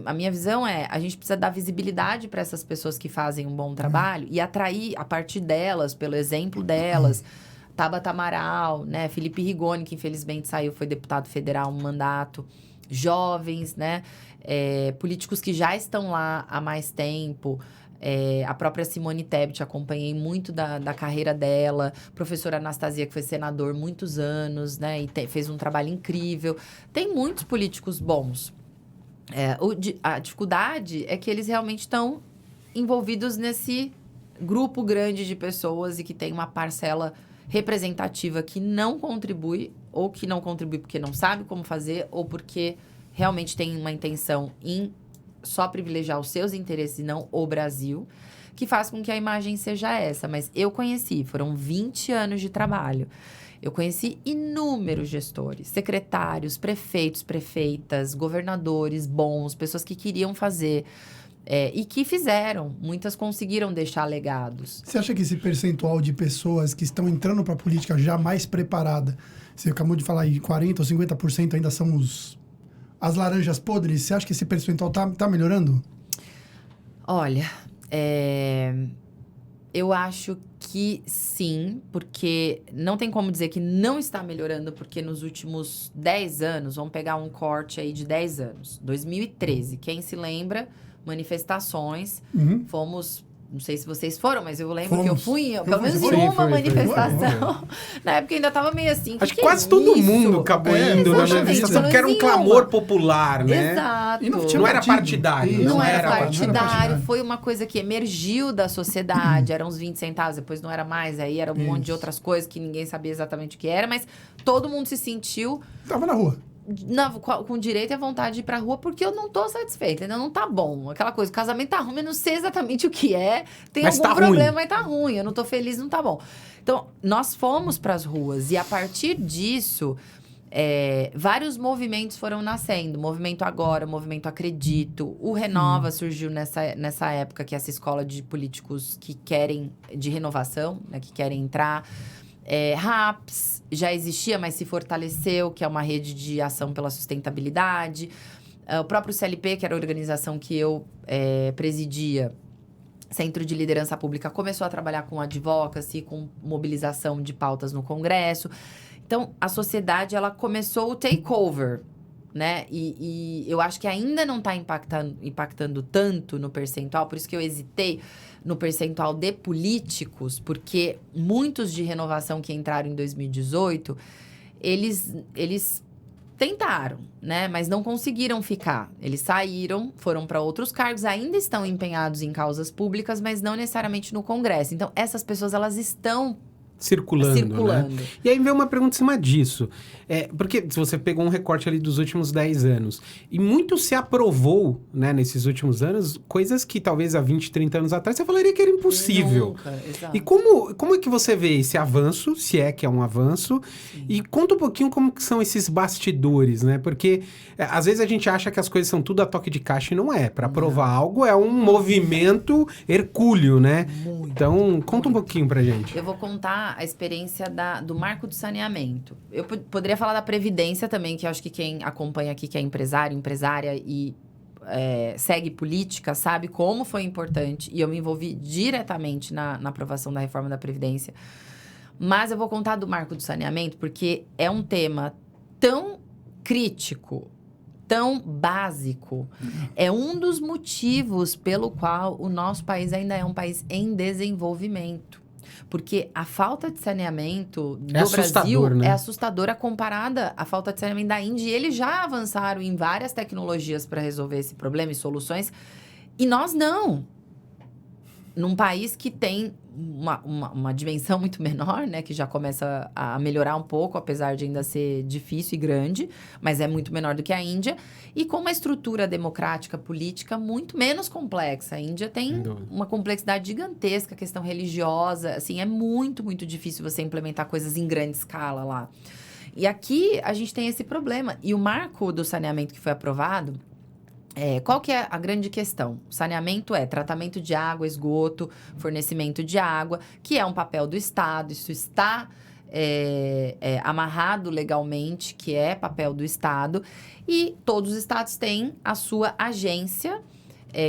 a minha visão a gente precisa dar visibilidade para essas pessoas que fazem um bom trabalho e atrair, a partir delas, pelo exemplo delas, Tabata Amaral, né? Felipe Rigoni, que infelizmente saiu, foi deputado federal um mandato. Jovens, né? Políticos que já estão lá há mais tempo. A própria Simone Tebet, acompanhei muito da carreira dela. Professora Anastasia, que foi senador muitos anos, né? E fez um trabalho incrível. Tem muitos políticos bons. A dificuldade é que eles realmente estão envolvidos nesse grupo grande de pessoas e que tem uma parcela representativa que não contribui, ou que não contribui porque não sabe como fazer, ou porque realmente tem uma intenção em só privilegiar os seus interesses e não o Brasil, que faz com que a imagem seja essa. Mas eu conheci, foram 20 anos de trabalho. Eu conheci inúmeros gestores, secretários, prefeitos, prefeitas, governadores bons, pessoas que queriam fazer e que fizeram. Muitas conseguiram deixar legados. Você acha que esse percentual de pessoas que estão entrando para a política já mais preparada, você acabou de falar aí, 40% ou 50% ainda são as laranjas podres, você acha que esse percentual tá melhorando? Olha, eu acho que sim, porque não tem como dizer que não está melhorando, porque nos últimos 10 anos, vamos pegar um corte aí de 10 anos, 2013, quem se lembra, manifestações, fomos... Não sei se vocês foram, mas eu lembro que eu fui, pelo menos em uma manifestação. Na época ainda tava meio assim. Acho que quase todo mundo acabou indo na manifestação, porque era um clamor popular, né? Exato. E não era partidário. Não era partidário. Foi uma coisa que emergiu da sociedade. Eram uns 20 centavos, depois não era mais. Aí era um monte de outras coisas que ninguém sabia exatamente o que era. Mas todo mundo se sentiu... Tava na rua. Com direito e a vontade de ir pra rua, porque eu não tô satisfeita, ainda não tá bom. Aquela coisa, o casamento tá ruim, eu não sei exatamente o que é. Tem mas algum problema, mas tá ruim. Eu não tô feliz, não tá bom. Então, nós fomos pras ruas e a partir disso, vários movimentos foram nascendo. Movimento Agora, Movimento Acredito. O Renova surgiu nessa época, que é essa escola de políticos que querem, de renovação, né, que querem entrar. RAPS já existia, mas se fortaleceu, que é uma rede de ação pela sustentabilidade. O próprio CLP, que era a organização que eu presidia, Centro de Liderança Pública, começou a trabalhar com advocacy, com mobilização de pautas no Congresso. Então, a sociedade, ela começou o takeover, né? E eu acho que ainda não está impactando tanto no percentual, por isso que eu hesitei no percentual de políticos, porque muitos de renovação que entraram em 2018, eles tentaram, né? Mas não conseguiram ficar. Eles saíram, foram para outros cargos, ainda estão empenhados em causas públicas, mas não necessariamente no Congresso. Então, essas pessoas, elas estão circulando. Né? E aí vem uma pergunta em cima disso. Porque se você pegou um recorte ali dos últimos 10 anos, e muito se aprovou, né, nesses últimos anos, coisas que talvez há 20, 30 anos atrás você falaria que era impossível. Nunca, exato. E como é que você vê esse avanço, se é que é um avanço? Sim. E conta um pouquinho como que são esses bastidores, né? Porque às vezes a gente acha que as coisas são tudo a toque de caixa e não é. Para aprovar algo é um movimento hercúleo, né? Muito, então, conta um pouquinho pra gente. Eu vou contar a experiência do marco do saneamento. Eu poderia falar da Previdência também, que eu acho que quem acompanha aqui, que é empresário, empresária e segue política, sabe como foi importante. E eu me envolvi diretamente na aprovação da reforma da Previdência. Mas eu vou contar do marco do saneamento, porque é um tema tão crítico, tão básico. É um dos motivos pelo qual o nosso país ainda é um país em desenvolvimento. Porque a falta de saneamento do Brasil né? é assustadora comparada à falta de saneamento da Índia. E eles já avançaram em várias tecnologias para resolver esse problema e soluções. E nós não. Num país que tem uma dimensão muito menor, né? Que já começa a melhorar um pouco, apesar de ainda ser difícil e grande. Mas é muito menor do que a Índia. E com uma estrutura democrática, política, muito menos complexa. A Índia tem uma complexidade gigantesca, questão religiosa. Assim, é muito, muito difícil você implementar coisas em grande escala lá. E aqui, a gente tem esse problema. E o marco do saneamento que foi aprovado... qual que é a grande questão? O saneamento é tratamento de água, esgoto, fornecimento de água, que é um papel do Estado. Isso está amarrado legalmente, que é papel do Estado. E todos os estados têm a sua agência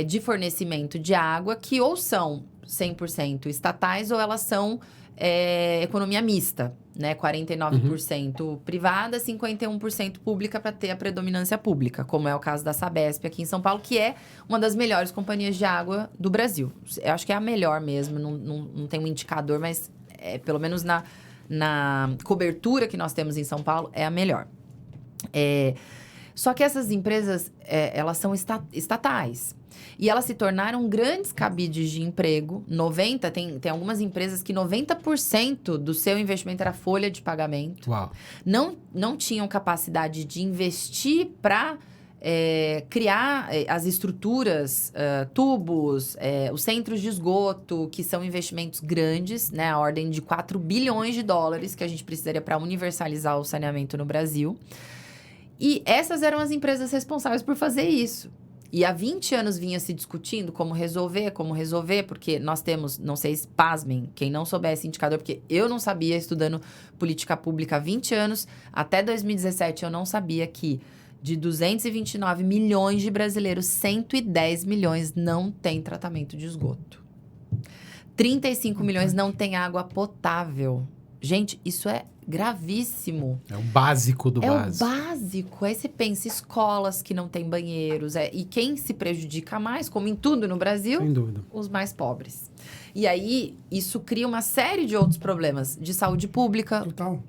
de fornecimento de água, que ou são 100% estatais ou elas são economia mista, né? 49% privada, 51% pública para ter a predominância pública, como é o caso da Sabesp aqui em São Paulo, que é uma das melhores companhias de água do Brasil. Eu acho que é a melhor mesmo, não tem um indicador, mas pelo menos na cobertura que nós temos em São Paulo, é a melhor. Só que essas empresas, elas são estatais. E elas se tornaram grandes cabides de emprego. Tem algumas empresas que 90% do seu investimento era folha de pagamento. Uau. Não tinham capacidade de investir para criar as estruturas, tubos, os centros de esgoto, que são investimentos grandes, né? A ordem de 4 bilhões de dólares que a gente precisaria para universalizar o saneamento no Brasil. E essas eram as empresas responsáveis por fazer isso. E há 20 anos vinha se discutindo como resolver, porque nós temos, não sei se pasmem, quem não souber esse indicador, porque eu não sabia, estudando política pública há 20 anos, até 2017 eu não sabia que de 229 milhões de brasileiros, 110 milhões não têm tratamento de esgoto. 35 milhões não têm água potável. Gente, isso é gravíssimo. É o básico do básico. É o básico. Aí você pensa, escolas que não têm banheiros. E quem se prejudica mais, como em tudo no Brasil? Sem dúvida. Os mais pobres. E aí, isso cria uma série de outros problemas de saúde pública. Total.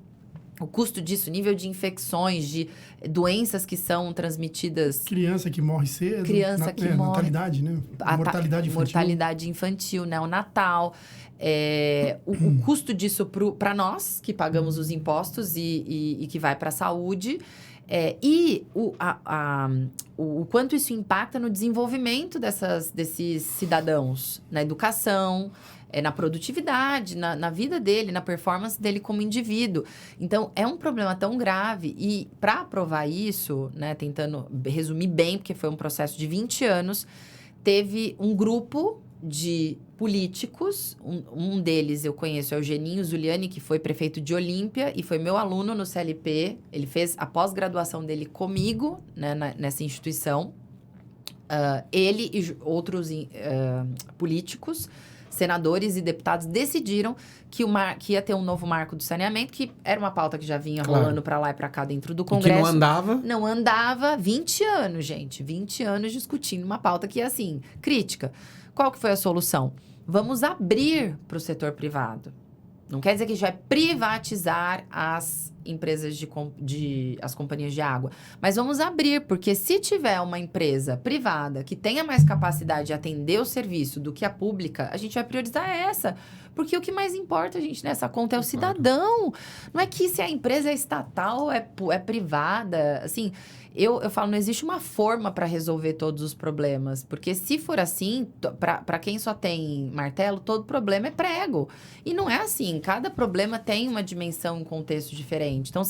O custo disso, nível de infecções, de doenças que são transmitidas... Criança que morre cedo. Criança que morre. Natalidade, né? Mortalidade infantil. Mortalidade infantil, né? O Natal. O custo disso para nós, que pagamos os impostos e que vai para a saúde. O quanto isso impacta no desenvolvimento desses cidadãos, na educação, na produtividade, na vida dele, na performance dele como indivíduo. Então, é um problema tão grave. E para aprovar isso, né, tentando resumir bem, porque foi um processo de 20 anos, teve um grupo de políticos, um deles eu conheço, é o Geninho Zuliani, que foi prefeito de Olímpia e foi meu aluno no CLP. Ele fez a pós-graduação dele comigo, né, nessa instituição. Ele e outros políticos, senadores e deputados decidiram que ia ter um novo marco do saneamento, que era uma pauta que já vinha rolando para lá e para cá dentro do Congresso. E que não andava? Não andava. 20 anos, gente. 20 anos discutindo uma pauta que é, assim, crítica. Qual que foi a solução? Vamos abrir para o setor privado. Não quer dizer que a gente vai privatizar as empresas as companhias de água. Mas vamos abrir, porque se tiver uma empresa privada que tenha mais capacidade de atender o serviço do que a pública, a gente vai priorizar essa. Porque o que mais importa, gente, nessa conta é o cidadão. Não é que se a empresa é estatal, é privada. Assim, eu falo, não existe uma forma para resolver todos os problemas. Porque se for assim, para quem só tem martelo, todo problema é prego. E não é assim. Cada problema tem uma dimensão, um contexto diferente. Então,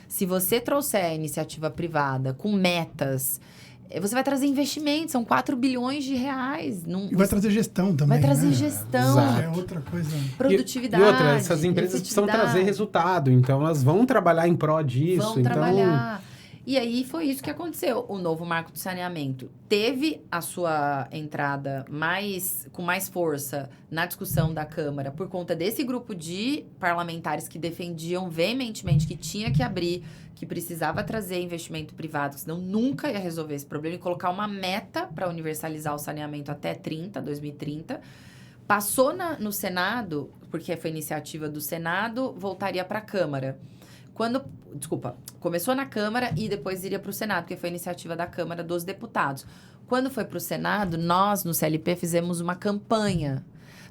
se você trouxer a iniciativa privada com metas, você vai trazer investimentos, são 4 bilhões de reais. E vai trazer gestão também. Vai trazer né? gestão. É outra coisa. Produtividade. E outra, essas empresas precisam trazer resultado. Então, elas vão trabalhar em prol disso. Vão trabalhar. E aí, foi isso que aconteceu. O novo marco do saneamento teve a sua entrada com mais força na discussão da Câmara por conta desse grupo de parlamentares que defendiam veementemente que tinha que abrir, que precisava trazer investimento privado, senão nunca ia resolver esse problema, e colocar uma meta para universalizar o saneamento até 2030. Passou no Senado, porque foi iniciativa do Senado, voltaria para a Câmara. Começou na Câmara e depois iria para o Senado, porque foi iniciativa da Câmara dos Deputados. Quando foi para o Senado, nós, no CLP, fizemos uma campanha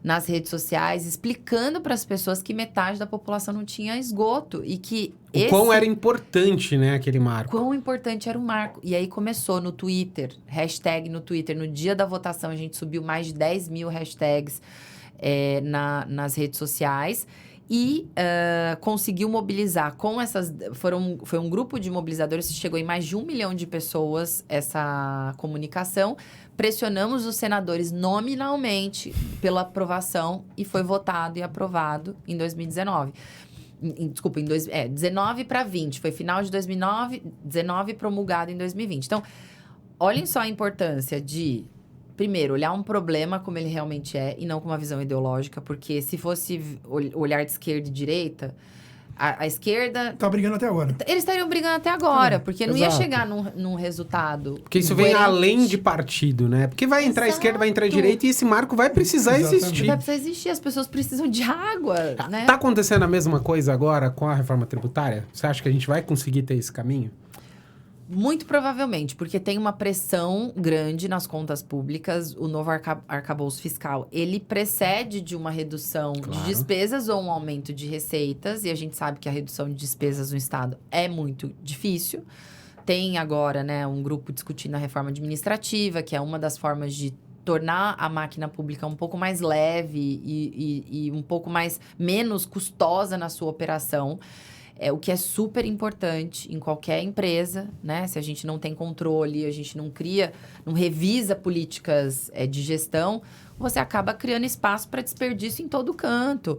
nas redes sociais, explicando para as pessoas que metade da população não tinha esgoto e que quão era importante, né, aquele marco. Quão importante era o marco. E aí começou no Twitter, hashtag no Twitter. No dia da votação, a gente subiu mais de 10 mil hashtags nas redes sociais e conseguiu mobilizar com essas... Foi um grupo de mobilizadores que chegou em mais de 1 milhão de pessoas essa comunicação. Pressionamos os senadores nominalmente pela aprovação e foi votado e aprovado em 2019. Desculpa, 19 para 20. Foi final de 2019 promulgado em 2020. Então, olhem só a importância de, primeiro, olhar um problema como ele realmente é e não com uma visão ideológica, porque se fosse olhar de esquerda e direita... A esquerda... Tá brigando até agora. Eles estariam brigando até agora, porque não ia chegar num resultado... Porque isso vem além de partido, né? Porque vai entrar a esquerda, vai entrar a direita e esse marco vai precisar existir. Vai precisar existir, as pessoas precisam de água, né? Tá acontecendo a mesma coisa agora com a reforma tributária? Você acha que a gente vai conseguir ter esse caminho? Muito provavelmente, porque tem uma pressão grande nas contas públicas. O novo arcabouço fiscal, ele precede de uma redução de despesas ou um aumento de receitas. E a gente sabe que a redução de despesas no Estado é muito difícil. Tem agora, né, um grupo discutindo a reforma administrativa, que é uma das formas de tornar a máquina pública um pouco mais leve e um pouco menos custosa na sua operação. O que é super importante em qualquer empresa, né? Se a gente não tem controle, a gente não revisa políticas de gestão, você acaba criando espaço para desperdício em todo canto.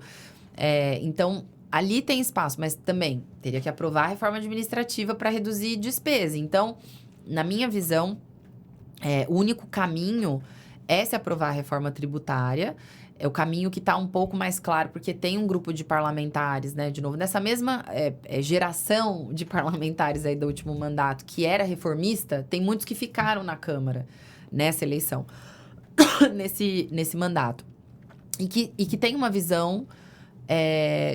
Então, ali tem espaço, mas também teria que aprovar a reforma administrativa para reduzir despesa. Então, na minha visão, o único caminho é se aprovar a reforma tributária. É o caminho que está um pouco mais claro, porque tem um grupo de parlamentares, né? De novo, nessa mesma geração de parlamentares aí do último mandato, que era reformista, tem muitos que ficaram na Câmara nessa eleição, nesse mandato. E que tem uma visão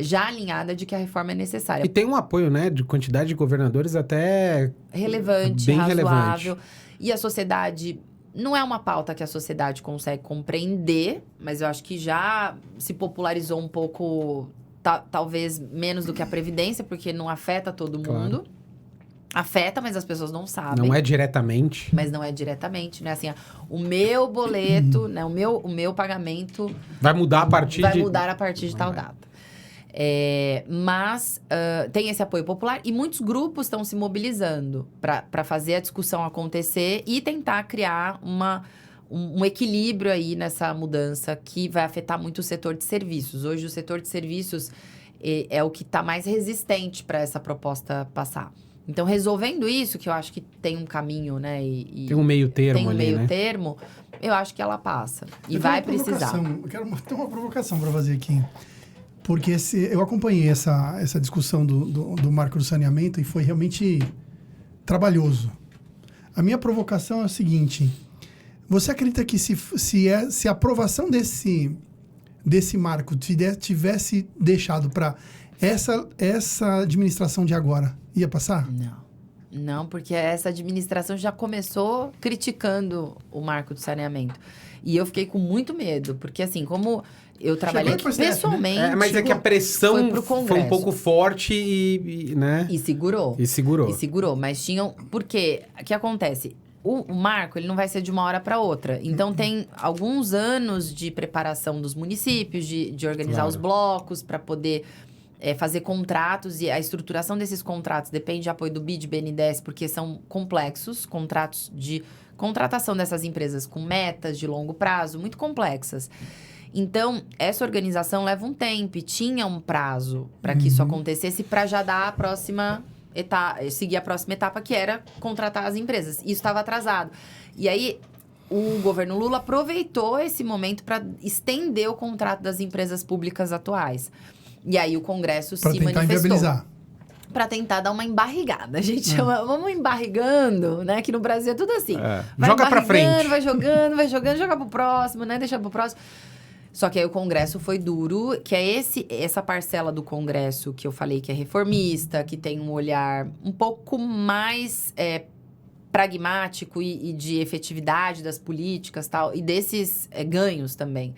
já alinhada de que a reforma é necessária. E tem um apoio, né? De quantidade de governadores até... Relevante, bem razoável. Relevante. E a sociedade... Não é uma pauta que a sociedade consegue compreender, mas eu acho que já se popularizou um pouco, talvez menos do que a Previdência, porque não afeta todo mundo. Afeta, mas as pessoas não sabem. Não é diretamente. Mas não é diretamente, né? Assim, o meu boleto, né? O meu pagamento... Vai mudar a partir de tal data. Mas tem esse apoio popular e muitos grupos estão se mobilizando para fazer a discussão acontecer e tentar criar um equilíbrio aí nessa mudança que vai afetar muito o setor de serviços. Hoje, o setor de serviços é o que está mais resistente para essa proposta passar. Então, resolvendo isso, que eu acho que tem um caminho, né? Tem um meio termo tem um ali, meio né? termo, eu acho que ela passa. E vai precisar. Eu quero ter uma provocação para fazer aqui. Porque eu acompanhei essa discussão do marco do saneamento e foi realmente trabalhoso. A minha provocação é o seguinte: você acredita que se a aprovação desse marco tivesse deixado para essa administração de agora, ia passar? Não, porque essa administração já começou criticando o marco do saneamento. E eu fiquei com muito medo, porque assim, como... Eu trabalhei aqui pessoalmente. Né? Mas é que a pressão foi um pouco forte né? E segurou. E segurou. Mas tinham... Porque, o que acontece? O marco, ele não vai ser de uma hora para outra. Então, tem alguns anos de preparação dos municípios, de organizar os blocos para poder fazer contratos. E a estruturação desses contratos depende de apoio do BID, BNDES, porque são complexos. Contratos de contratação dessas empresas com metas de longo prazo, muito complexas. Então, essa organização leva um tempo e tinha um prazo para que isso acontecesse para já dar a próxima etapa, seguir a próxima etapa, que era contratar as empresas. Isso estava atrasado. E aí, o governo Lula aproveitou esse momento para estender o contrato das empresas públicas atuais. E aí, o Congresso se manifestou. Para tentar inviabilizar. Para tentar dar uma embarrigada. A gente chama, vamos embarrigando, né? Que no Brasil é tudo assim. Joga para frente. Vai jogando, joga pro próximo, né? Deixa pro próximo. Só que aí o Congresso foi duro, que é essa parcela do Congresso que eu falei que é reformista, que tem um olhar um pouco mais pragmático e de efetividade das políticas tal, e desses ganhos também.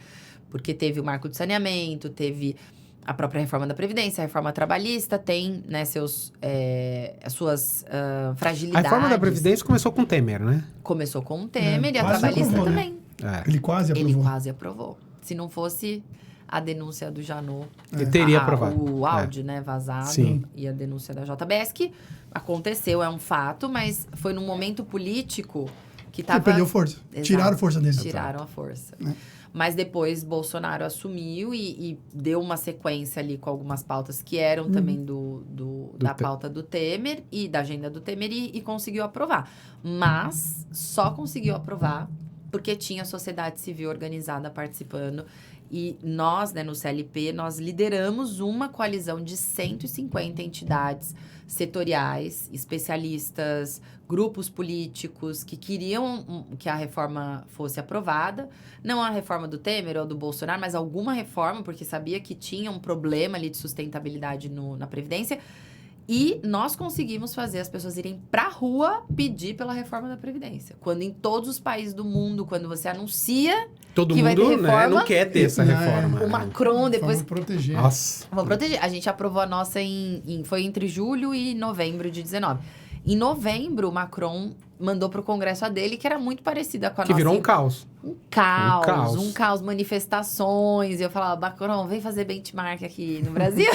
Porque teve o marco do saneamento, teve a própria reforma da Previdência, a reforma trabalhista, tem, né, as suas fragilidades. A reforma da Previdência começou com o Temer, né? Começou com o Temer e a trabalhista aprovou, também. Né? Ele quase aprovou. Ele quase aprovou. Se não fosse a denúncia do Janot... Ele teria aprovado. O áudio, né, vazado. Sim. E a denúncia da JBS, que aconteceu, é um fato, mas foi num momento político que estava... Ele perdeu força. Exato. Tiraram força dele. Tiraram a força. Mas depois Bolsonaro assumiu e deu uma sequência ali com algumas pautas que eram também da pauta do Temer e da agenda do Temer e conseguiu aprovar. Mas só conseguiu aprovar porque tinha a sociedade civil organizada participando. E nós, né, no CLP, nós lideramos uma coalizão de 150 entidades setoriais, especialistas, grupos políticos que queriam que a reforma fosse aprovada. Não a reforma do Temer ou do Bolsonaro, mas alguma reforma, porque sabia que tinha um problema ali de sustentabilidade na Previdência. E nós conseguimos fazer as pessoas irem pra rua pedir pela reforma da Previdência. Quando em todos os países do mundo, quando você anuncia todo que vai ter mundo, reforma, né, não quer ter essa reforma. O Macron depois... Vamos proteger. Nossa. Vamos proteger. A gente aprovou a nossa foi entre julho e novembro de 19. Em novembro, o Macron mandou pro Congresso a dele, que era muito parecida com a nossa. Que virou um caos. Um caos, manifestações. E eu falava, Macron, vem fazer benchmark aqui no Brasil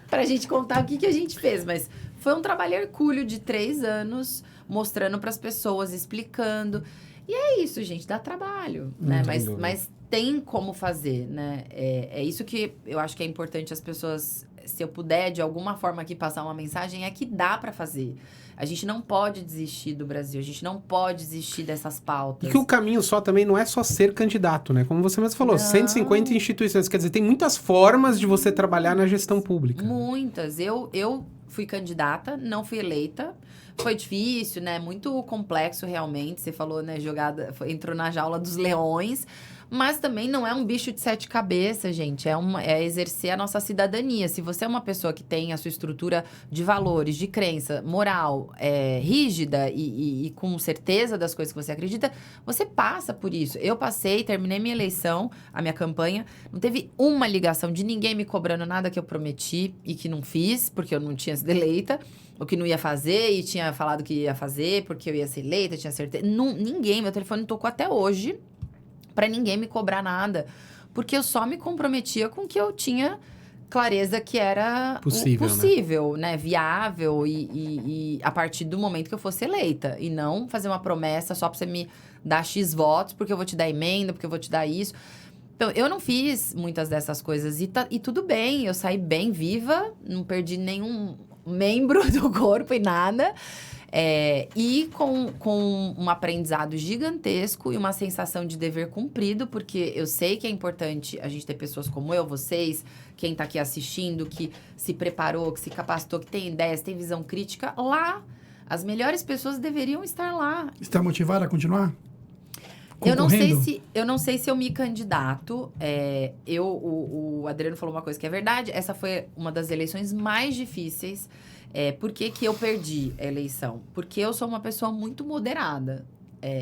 pra gente contar o que a gente fez. Mas foi um trabalho hercúleo de 3 anos, mostrando pras pessoas, explicando. E é isso, gente, dá trabalho, né? Mas tem como fazer, né? É isso que eu acho que é importante as pessoas... Se eu puder, de alguma forma aqui, passar uma mensagem, é que dá pra fazer. A gente não pode desistir do Brasil. A gente não pode desistir dessas pautas. E que o caminho só também não é só ser candidato, né? Como você mesmo falou, 150 instituições. Quer dizer, tem muitas formas de você trabalhar na gestão pública. Muitas. Eu fui candidata, não fui eleita. Foi difícil, né? Muito complexo, realmente. Você falou, né? Entrou na jaula dos leões. Mas também não é um bicho de 7 cabeças, gente. É exercer a nossa cidadania. Se você é uma pessoa que tem a sua estrutura de valores, de crença, moral, rígida e com certeza das coisas que você acredita, você passa por isso. Eu passei, terminei minha eleição, a minha campanha. Não teve uma ligação de ninguém me cobrando nada que eu prometi e que não fiz, porque eu não tinha sido eleita. O que não ia fazer e tinha falado que ia fazer porque eu ia ser eleita, tinha certeza. Ninguém, meu telefone tocou até hoje pra ninguém me cobrar nada. Porque eu só me comprometia com o que eu tinha clareza que era possível, né? Viável e a partir do momento que eu fosse eleita. E não fazer uma promessa só pra você me dar X votos, porque eu vou te dar emenda, porque eu vou te dar isso. Então, eu não fiz muitas dessas coisas. E tudo bem, eu saí bem viva, não perdi nenhum membro do corpo e nada. E com um aprendizado gigantesco e uma sensação de dever cumprido, porque eu sei que é importante a gente ter pessoas como eu, vocês, quem tá aqui assistindo, que se preparou, que se capacitou, que tem ideias, tem visão crítica, lá. As melhores pessoas deveriam estar lá. Está motivada a continuar? Eu não sei se eu me candidato. O Adriano falou uma coisa que é verdade. Essa foi uma das eleições mais difíceis. Por que eu perdi a eleição? Porque eu sou uma pessoa muito moderada.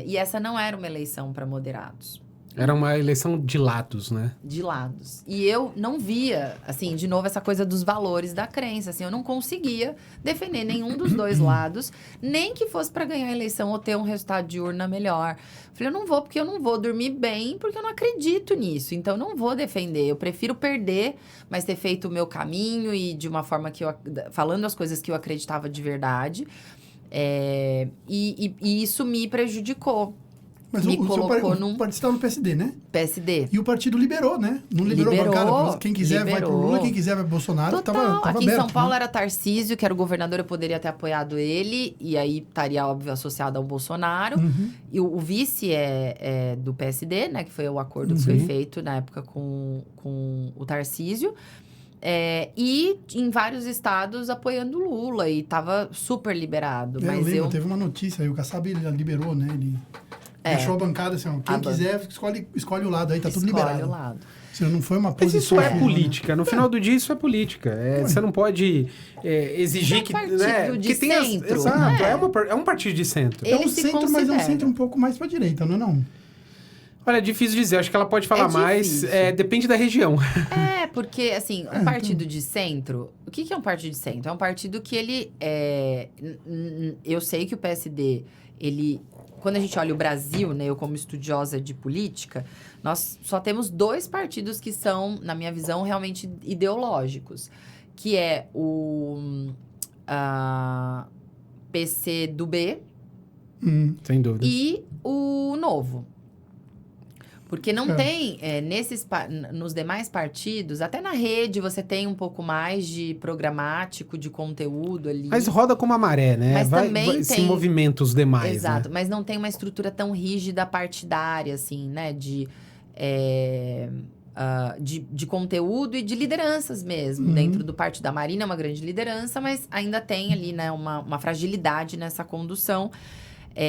E essa não era uma eleição para moderados. Era uma eleição de lados, né? De lados. E eu não via, assim, de novo, essa coisa dos valores da crença. Assim, eu não conseguia defender nenhum dos dois lados, nem que fosse para ganhar a eleição ou ter um resultado de urna melhor. Falei, eu não vou, porque eu não vou dormir bem, porque eu não acredito nisso. Então, eu não vou defender. Eu prefiro perder, mas ter feito o meu caminho e de uma forma que falando as coisas que eu acreditava de verdade. E isso me prejudicou. Mas o partido estava no PSD, né? PSD. E o partido liberou, né? Não liberou a bancada. Quem quiser vai pro Lula, quem quiser vai pro Bolsonaro. Tava Aqui aberto, em São Paulo né? era Tarcísio, que era o governador, eu poderia ter apoiado ele. E aí estaria, óbvio, associado ao Bolsonaro. E o vice é do PSD, né? Que foi o acordo que foi feito na época com o Tarcísio. E em vários estados apoiando o Lula. E tava super liberado. Mas eu lembro, teve uma notícia aí, o Kassab liberou, né? Ele Deixou a bancada assim, ó, quem quiser, escolhe o lado aí, tá tudo liberado. Escolhe o lado. Se não foi uma posição... Mas isso é política. No final do dia, isso é política. Você não pode exigir que... Partido de centro. Exato. É um partido de centro. É um centro, mas é um centro um pouco mais pra direita, não é não? Olha, é difícil dizer. Acho que ela pode falar mais. Depende da região. Porque, assim, um partido de centro... O que é um partido de centro? É um partido que ele... Eu sei que o PSD, ele... Quando a gente olha o Brasil, né, eu como estudiosa de política, nós só temos 2 partidos que são, na minha visão, realmente ideológicos. Que é o PCdoB sem dúvida. E o Novo. Porque não tem, nos demais partidos, até na rede você tem um pouco mais de programático, de conteúdo ali. Mas roda como a maré, né? Mas também se movimenta os demais, exato, né? Mas não tem uma estrutura tão rígida partidária, assim, né? De conteúdo e de lideranças mesmo. Dentro do Partido da Marina é uma grande liderança, mas ainda tem ali, né, uma fragilidade nessa condução.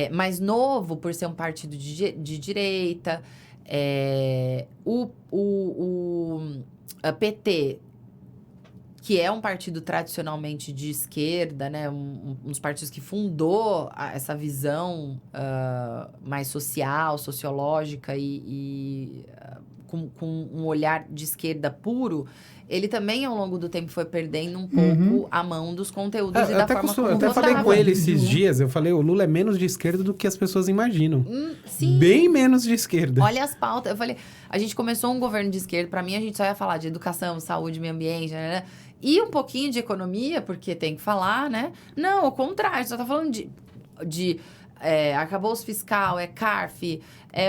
Mas Novo, por ser um partido de direita... a PT, que é um partido tradicionalmente de esquerda, né? Um dos partidos que fundou essa visão mais social, sociológica e com um olhar de esquerda puro, ele também, ao longo do tempo, foi perdendo um pouco a mão dos conteúdos e da forma como eu até falei com ele esses dias, eu falei, o Lula é menos de esquerda do que as pessoas imaginam. Sim. Bem menos de esquerda. Olha as pautas. Eu falei, a gente começou um governo de esquerda, pra mim a gente só ia falar de educação, saúde, meio ambiente, né? E um pouquinho de economia, porque tem que falar, né? Não, ao contrário, só tá falando de arcabouço fiscal, CARF,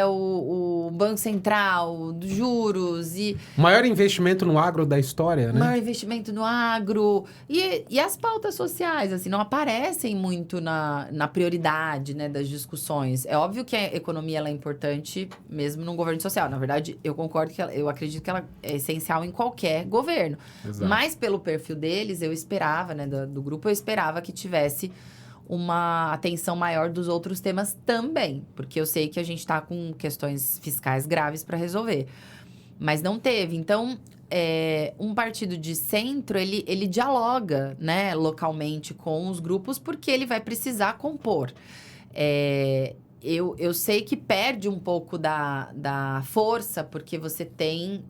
o Banco Central, juros e... Maior investimento no agro da história, né? Maior investimento no agro. E as pautas sociais, assim, não aparecem muito na prioridade, né, das discussões. É óbvio que a economia ela é importante mesmo num governo social. Na verdade, eu concordo eu acredito que ela é essencial em qualquer governo. Exato. Mas pelo perfil deles, eu esperava, né, do grupo, eu esperava que tivesse uma atenção maior dos outros temas também. Porque eu sei que a gente está com questões fiscais graves para resolver. Mas não teve. Então, um partido de centro, ele dialoga, né, localmente com os grupos, porque ele vai precisar compor. Eu sei que perde um pouco da força, porque você tem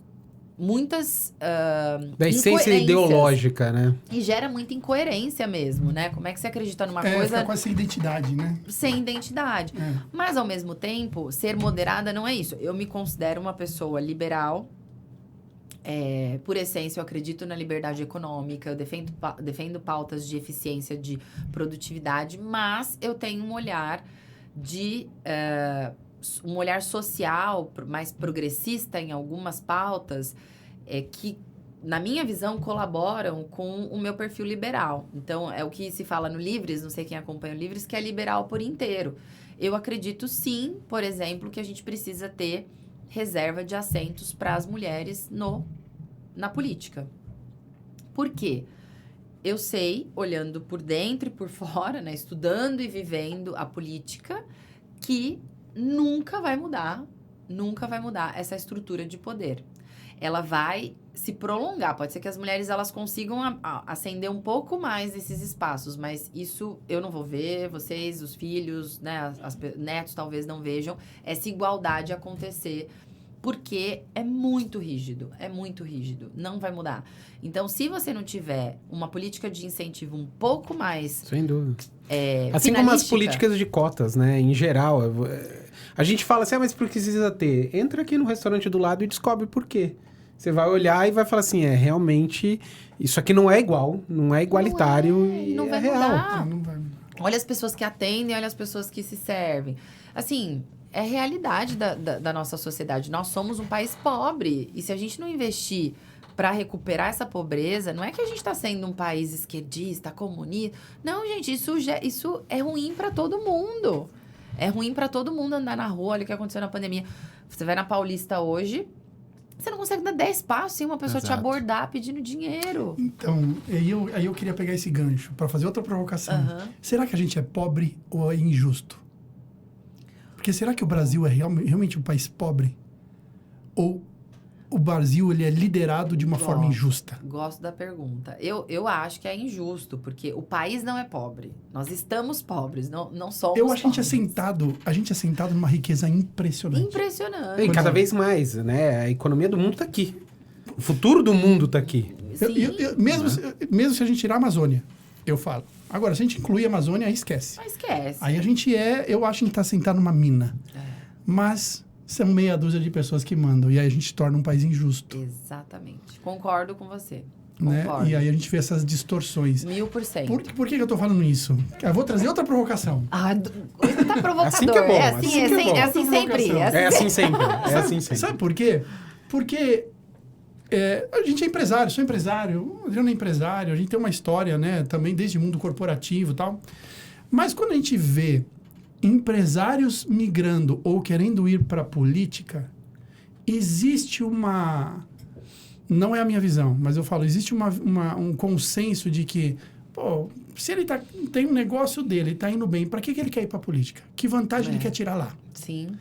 muitas da essência ideológica, né? E gera muita incoerência mesmo, né? Como é que você acredita numa coisa... Fica quase sem identidade, né? Sem identidade. Mas, ao mesmo tempo, ser moderada não é isso. Eu me considero uma pessoa liberal. Por essência, eu acredito na liberdade econômica. Eu defendo pautas de eficiência, de produtividade. Mas eu tenho um olhar um olhar social, mais progressista em algumas pautas, que, na minha visão, colaboram com o meu perfil liberal. Então, é o que se fala no Livres, não sei quem acompanha o Livres, que é liberal por inteiro. Eu acredito, sim, por exemplo, que a gente precisa ter reserva de assentos para as mulheres na política. Por quê? Eu sei, olhando por dentro e por fora, né, estudando e vivendo a política, que nunca vai mudar essa estrutura de poder. Ela vai se prolongar. Pode ser que as mulheres elas consigam ascender um pouco mais nesses espaços, mas isso eu não vou ver, vocês, os filhos, né, netos talvez não vejam essa igualdade acontecer, porque é muito rígido, não vai mudar. Então, se você não tiver uma política de incentivo um pouco mais... Sem dúvida. Assim como as políticas de cotas, né, em geral... A gente fala assim, mas por que precisa ter? Entra aqui no restaurante do lado e descobre por quê. Você vai olhar e vai falar assim, realmente, isso aqui não é igual, não é igualitário não vai real. Mudar. Não vai. Olha as pessoas que atendem, olha as pessoas que se servem. Assim, é realidade da nossa sociedade. Nós somos um país pobre. E se a gente não investir para recuperar essa pobreza, não é que a gente está sendo um país esquerdista, comunista. Não, gente, isso é ruim para todo mundo. É ruim para todo mundo andar na rua. Olha o que aconteceu na pandemia. Você vai na Paulista hoje, você não consegue dar 10 passos sem uma pessoa te abordar pedindo dinheiro. Então, aí eu queria pegar esse gancho para fazer outra provocação. Será que a gente é pobre ou é injusto? Porque será que o Brasil é realmente um país pobre? Ou o Brasil ele é liderado de uma forma injusta? Gosto da pergunta. Eu acho que é injusto, porque o país não é pobre. Nós estamos pobres, não somos pobres. A gente é sentado numa riqueza impressionante. Impressionante. E cada vez mais, né? A economia do mundo tá aqui. O futuro do mundo tá aqui. Mesmo se a gente tirar a Amazônia, eu falo. Agora, se a gente incluir a Amazônia, aí esquece. Aí a gente eu acho que a gente tá sentado numa mina. Mas são meia dúzia de pessoas que mandam. E aí a gente torna um país injusto. Exatamente. Concordo com você. Né? E aí a gente vê essas distorções. 1000%. Por que eu tô falando isso? Eu vou trazer outra provocação. Hoje tá provocador. Assim que é bom. É assim sempre. É assim sempre. Sabe por quê? Porque a gente é empresário, sou empresário, o Adriano é empresário, a gente tem uma história, né, também desde o mundo corporativo e tal. Mas quando a gente vê empresários migrando ou querendo ir para a política, existe uma... Não é a minha visão, mas eu falo, existe um consenso de que, se ele tem um negócio dele, está indo bem, para que ele quer ir para a política? Que vantagem ele quer tirar lá? Sim.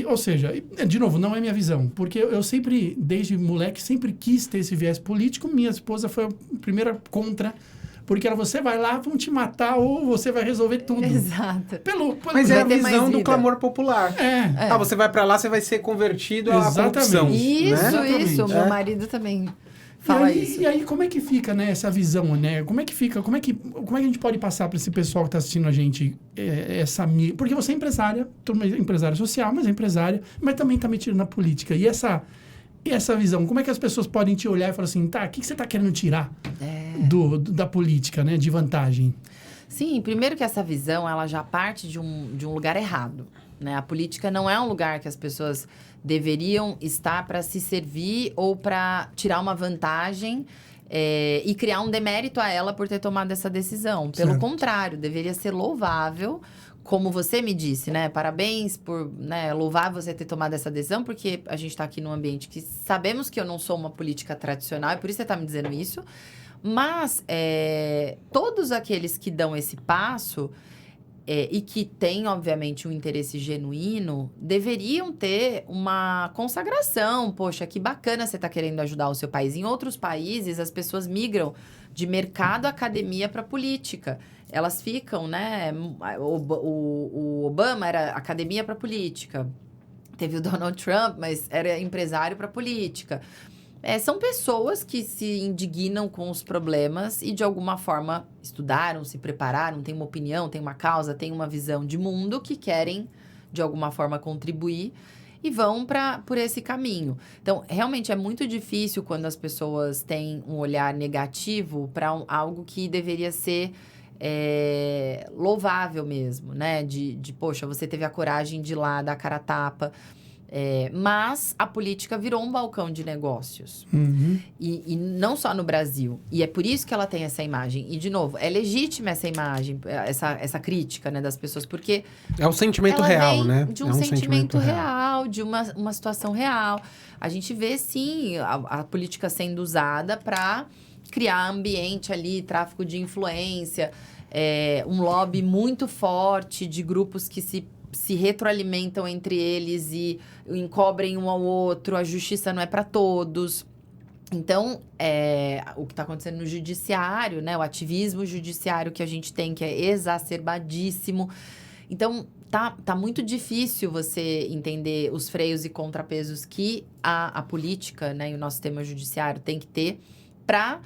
Ou seja, de novo, não é minha visão, porque eu sempre, desde moleque, sempre quis ter esse viés político. Minha esposa foi a primeira contra, porque você vai lá, vão te matar ou você vai resolver tudo. Exato. Mas é a visão do clamor popular. É. Você vai pra lá, você vai ser convertido à corrupção. Isso. Meu marido também fala isso. E aí, como é que fica, né, essa visão, né? Como é que a gente pode passar para esse pessoal que está assistindo a gente porque você é empresária, empresária social, mas é empresária, mas também está metida na política. E essa visão, como é que as pessoas podem te olhar e falar assim, o que você está querendo tirar da política, né, de vantagem? Sim, primeiro que essa visão, ela já parte de um lugar errado, né? A política não é um lugar que as pessoas deveriam estar para se servir ou para tirar uma vantagem e criar um demérito a ela por ter tomado essa decisão. Pelo contrário, deveria ser louvável, como você me disse, né? Parabéns por louvar você ter tomado essa decisão, porque a gente está aqui num ambiente que sabemos que eu não sou uma política tradicional, e por isso você está me dizendo isso. Mas todos aqueles que dão esse passo e que têm, obviamente, um interesse genuíno, deveriam ter uma consagração. Poxa, que bacana você está querendo ajudar o seu país. Em outros países, as pessoas migram de mercado, academia para política. Elas ficam, né? O Obama era academia para política. Teve o Donald Trump, mas era empresário para política. São pessoas que se indignam com os problemas e, de alguma forma, estudaram, se prepararam, têm uma opinião, têm uma causa, têm uma visão de mundo que querem, de alguma forma, contribuir e vão por esse caminho. Então, realmente é muito difícil quando as pessoas têm um olhar negativo para algo que deveria ser louvável mesmo, né? Poxa, você teve a coragem de ir lá dar cara a tapa. Mas a política virou um balcão de negócios. Uhum. E não só no Brasil. E é por isso que ela tem essa imagem. E, de novo, é legítima essa imagem, essa crítica, né, das pessoas, porque... É um sentimento real, né? De um sentimento real, de uma situação real. A gente vê, sim, a política sendo usada para criar ambiente ali, tráfico de influência, um lobby muito forte de grupos que se retroalimentam entre eles e encobrem um ao outro, a justiça não é para todos. Então, o que está acontecendo no judiciário, né? O ativismo judiciário que a gente tem, que é exacerbadíssimo. Então, tá muito difícil você entender os freios e contrapesos que a política, né, e o nosso sistema judiciário tem que ter para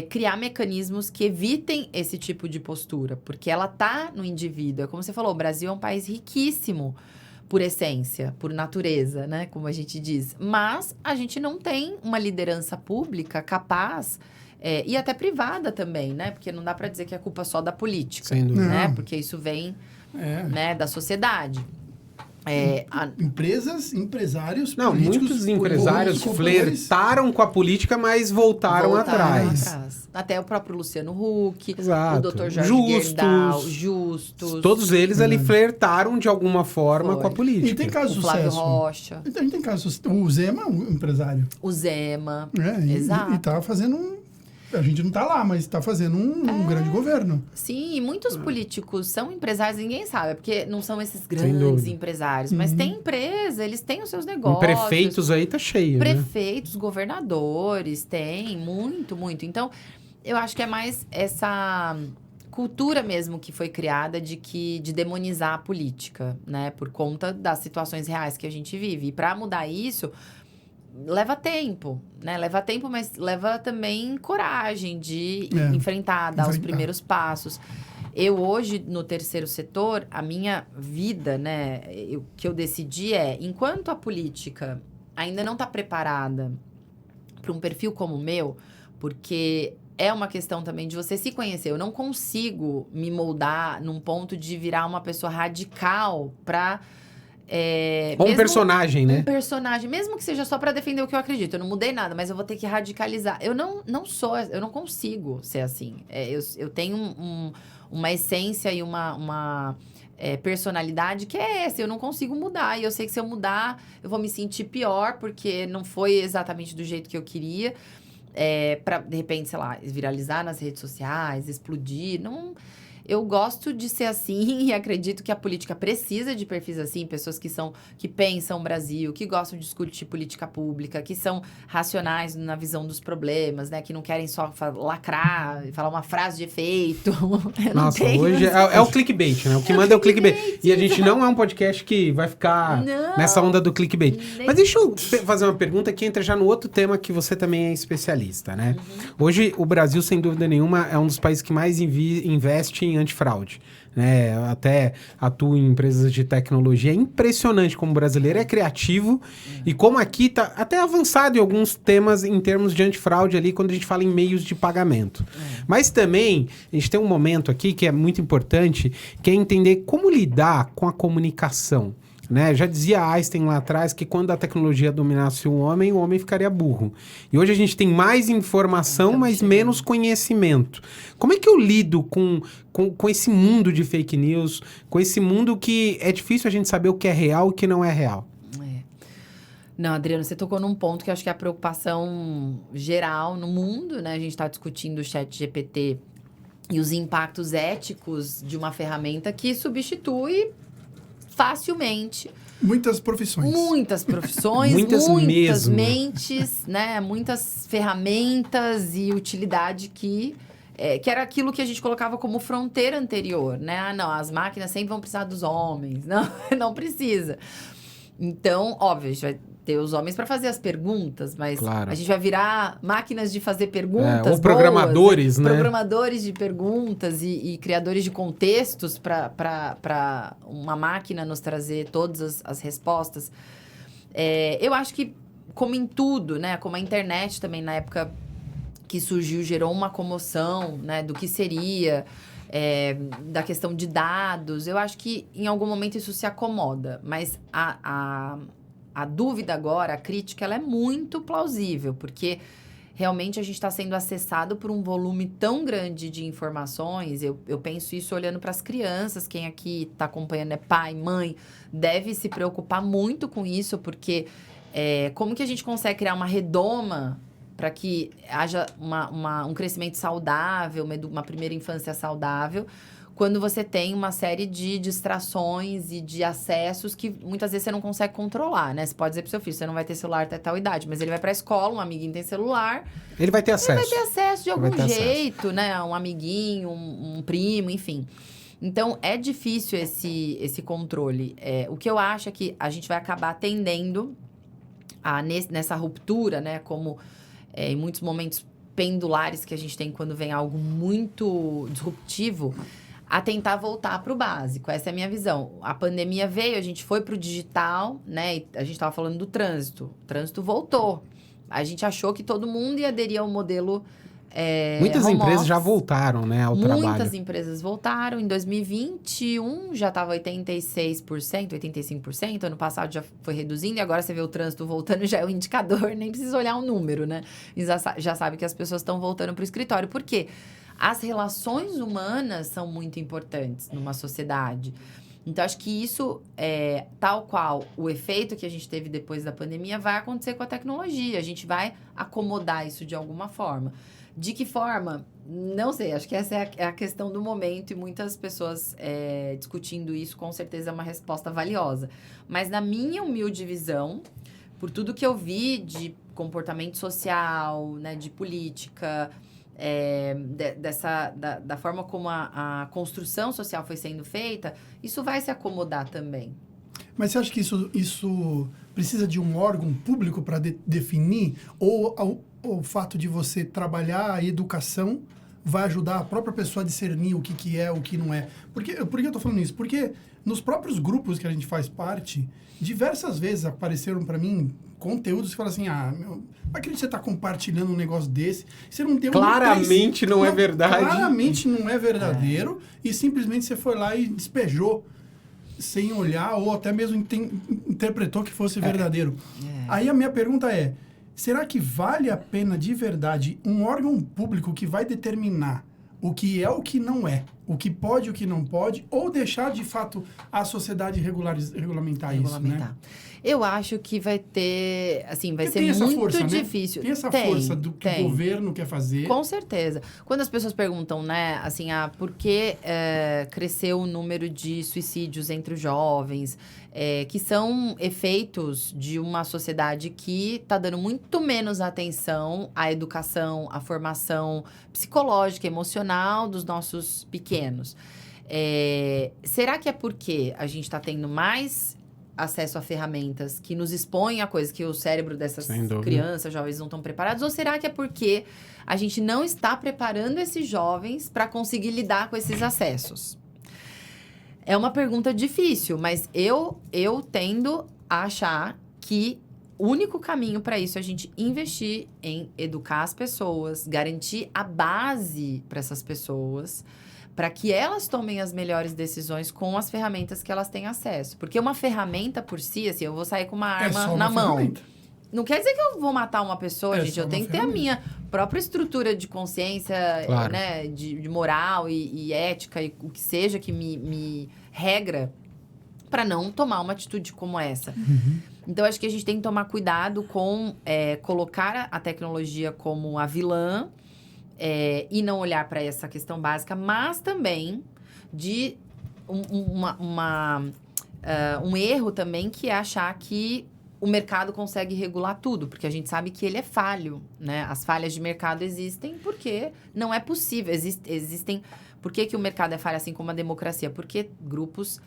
criar mecanismos que evitem esse tipo de postura, porque ela tá no indivíduo. Como você falou, o Brasil é um país riquíssimo por essência, por natureza, né? Como a gente diz. Mas a gente não tem uma liderança pública capaz, e até privada também, né? Porque não dá para dizer que é culpa só da política, sem dúvida, né? Porque isso vem né, da sociedade. Empresários, não, políticos, muitos empresários flertaram com a política, mas voltaram atrás. Até o próprio Luciano Huck, exato, o Dr. Jorge Gerdau, Justus. Todos eles ali flertaram de alguma forma com a política. E tem casos de sucesso. Flávio Rocha. Então, tem casos. O Zema é um empresário. O Zema, exato. E tá fazendo A gente não tá lá, mas está fazendo um grande governo. Sim, e muitos políticos são empresários, ninguém sabe, porque não são esses grandes empresários, mas tem empresa, eles têm os seus negócios. Prefeitos aí tá cheio, Prefeitos, governadores, tem muito, muito. Então, eu acho que é mais essa cultura mesmo que foi criada de demonizar a política, né? Por conta das situações reais que a gente vive. E para mudar isso, leva tempo, né? Leva tempo, mas leva também coragem de enfrentar, dar os primeiros passos. Eu hoje, no terceiro setor, a minha vida, né? O que eu decidi enquanto a política ainda não está preparada para um perfil como o meu, porque é uma questão também de você se conhecer. Eu não consigo me moldar num ponto de virar uma pessoa radical para... Ou um personagem, né? Um personagem, mesmo que seja só para defender o que eu acredito. Eu não mudei nada, mas eu vou ter que radicalizar. Eu não consigo ser assim. Eu tenho uma essência e uma personalidade que é essa. Eu não consigo mudar. E eu sei que se eu mudar, eu vou me sentir pior, porque não foi exatamente do jeito que eu queria. Pra, de repente, sei lá, viralizar nas redes sociais, explodir. Eu gosto de ser assim e acredito que a política precisa de perfis assim, pessoas que pensam o Brasil, que gostam de discutir política pública, que são racionais na visão dos problemas, né? Que não querem só lacrar, falar uma frase de efeito. Nossa, hoje é o clickbait, né? O que manda é o clickbait. E a gente não é um podcast que vai ficar nessa onda do clickbait. Mas deixa eu fazer uma pergunta que entra já no outro tema que você também é especialista, né? Hoje, o Brasil, sem dúvida nenhuma, é um dos países que mais investe em antifraude, né? Até atuo em empresas de tecnologia. É impressionante como o brasileiro é criativo e como aqui tá até avançado em alguns temas em termos de antifraude ali, quando a gente fala em meios de pagamento. Mas também, a gente tem um momento aqui que é muito importante, que é entender como lidar com a comunicação. Né? Já dizia Einstein lá atrás que quando a tecnologia dominasse o homem ficaria burro. E hoje a gente tem mais informação, mas menos conhecimento. Como é que eu lido com esse mundo de fake news, com esse mundo que é difícil a gente saber o que é real e o que não é real? Não, Adriano, você tocou num ponto que eu acho que é a preocupação geral no mundo, né? A gente está discutindo o ChatGPT e os impactos éticos de uma ferramenta que substitui facilmente muitas profissões, muitas mentes, né? Muitas ferramentas e utilidade que era aquilo que a gente colocava como fronteira anterior, né? Não, as máquinas sempre vão precisar dos homens. Não precisa. Então, óbvio, a gente vai ter os homens para fazer as perguntas, mas a gente vai virar máquinas de fazer perguntas. Ou programadores, né? Programadores de perguntas e criadores de contextos para uma máquina nos trazer todas as respostas. Eu acho que, como em tudo, né? Como a internet também, na época que surgiu, gerou uma comoção, né? Do que seria... da questão de dados, eu acho que em algum momento isso se acomoda, mas a dúvida agora, a crítica, ela é muito plausível, porque realmente a gente está sendo acessado por um volume tão grande de informações. Eu penso isso olhando para as crianças, quem aqui está acompanhando é pai, mãe, deve se preocupar muito com isso, porque como que a gente consegue criar uma redoma para que haja um crescimento saudável, uma primeira infância saudável, quando você tem uma série de distrações e de acessos que muitas vezes você não consegue controlar, né? Você pode dizer pro seu filho, você não vai ter celular até tal idade, mas ele vai pra escola, um amiguinho tem celular. Ele vai ter acesso. Ele vai ter acesso de algum jeito, né? Um amiguinho, um primo, enfim. Então, é difícil esse controle. O que eu acho é que a gente vai acabar tendendo nessa ruptura, né? Como... em muitos momentos pendulares que a gente tem quando vem algo muito disruptivo, a tentar voltar para o básico. Essa é a minha visão. A pandemia veio, a gente foi para o digital, né? E a gente estava falando do trânsito. O trânsito voltou. A gente achou que todo mundo ia aderir ao modelo muitas empresas já voltaram, né, ao trabalho. Muitas empresas voltaram. Em 2021 já estava 86%, 85%. Ano passado já foi reduzindo. E agora você vê o trânsito voltando, já é o indicador. Nem precisa olhar um número, né? Já sabe que as pessoas estão voltando para o escritório. Por quê? As relações humanas são muito importantes numa sociedade. Então, acho que isso, tal qual o efeito que a gente teve depois da pandemia, vai acontecer com a tecnologia. A gente vai acomodar isso de alguma forma. De que forma? Não sei, acho que essa é a questão do momento e muitas pessoas discutindo isso, com certeza é uma resposta valiosa. Mas na minha humilde visão, por tudo que eu vi de comportamento social, né, de política, da forma como a construção social foi sendo feita, isso vai se acomodar também. Mas você acha que isso precisa de um órgão público para definir? Ou o fato de você trabalhar a educação vai ajudar a própria pessoa a discernir o que é, o que não é? Por que eu estou falando isso? Porque nos próprios grupos que a gente faz parte, diversas vezes apareceram para mim conteúdos que falam assim, não acredito que você está compartilhando um negócio desse. Você não tem claramente não é verdade. Claramente não é verdadeiro e simplesmente você foi lá e despejou sem olhar ou até mesmo interpretou que fosse verdadeiro. Aí a minha pergunta é, será que vale a pena de verdade um órgão público que vai determinar o que é o que não é, o que pode e o que não pode, ou deixar de fato a sociedade regulamentar isso, né? Eu acho que vai ter, assim, vai porque ser muito força, difícil. Né? Tem essa força do que o governo quer fazer. Com certeza. Quando as pessoas perguntam, né, assim, por que cresceu o número de suicídios entre os jovens, que são efeitos de uma sociedade que está dando muito menos atenção à educação, à formação psicológica, emocional dos nossos pequenos. Será que é porque a gente está tendo mais acesso a ferramentas que nos expõem a coisas que o cérebro dessas crianças, jovens não estão preparados? Ou será que é porque a gente não está preparando esses jovens para conseguir lidar com esses acessos? É uma pergunta difícil, mas eu tendo a achar que o único caminho para isso é a gente investir em educar as pessoas, garantir a base para essas pessoas, para que elas tomem as melhores decisões com as ferramentas que elas têm acesso. Porque uma ferramenta por si, assim, eu vou sair com uma arma na mão. Ferramenta. Não quer dizer que eu vou matar uma pessoa, gente. Eu tenho que ter a minha própria estrutura de consciência, claro, né, de moral e ética e o que seja que me regra para não tomar uma atitude como essa. Uhum. Então, acho que a gente tem que tomar cuidado com colocar a tecnologia como a vilã, e não olhar para essa questão básica, mas também de um erro também, que é achar que o mercado consegue regular tudo, porque a gente sabe que ele é falho, né? As falhas de mercado existem porque não é possível. Existem... Por que o mercado é falho, assim como a democracia? Porque grupos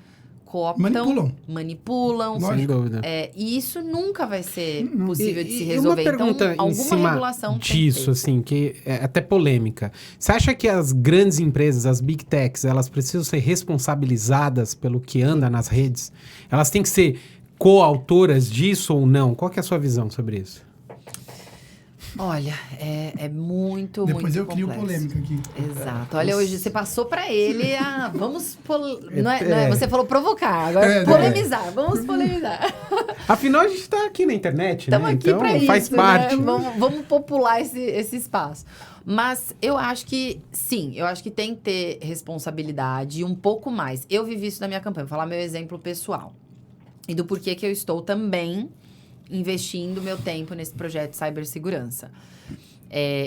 cooptam, manipulam. Sem dúvida. E isso nunca vai ser possível de se resolver. Uma pergunta então, alguma regulação disso, assim, que é até polêmica. Você acha que as grandes empresas, as big techs, elas precisam ser responsabilizadas pelo que anda nas redes? Elas têm que ser coautoras disso ou não? Qual que é a sua visão sobre isso? Olha, é muito, depois muito eu complexo. crio polêmica aqui. Exato. Olha, hoje você passou para ele vamos... Você falou provocar, agora polemizar. Vamos polemizar. Afinal, a gente está aqui na internet, Estamos né? aqui então, para isso, faz parte. Né? Vamos popular esse espaço. Mas eu acho que, sim, eu acho que tem que ter responsabilidade e um pouco mais. Eu vivi isso na minha campanha. Vou falar meu exemplo pessoal. E do porquê que eu estou também investindo meu tempo nesse projeto de cibersegurança.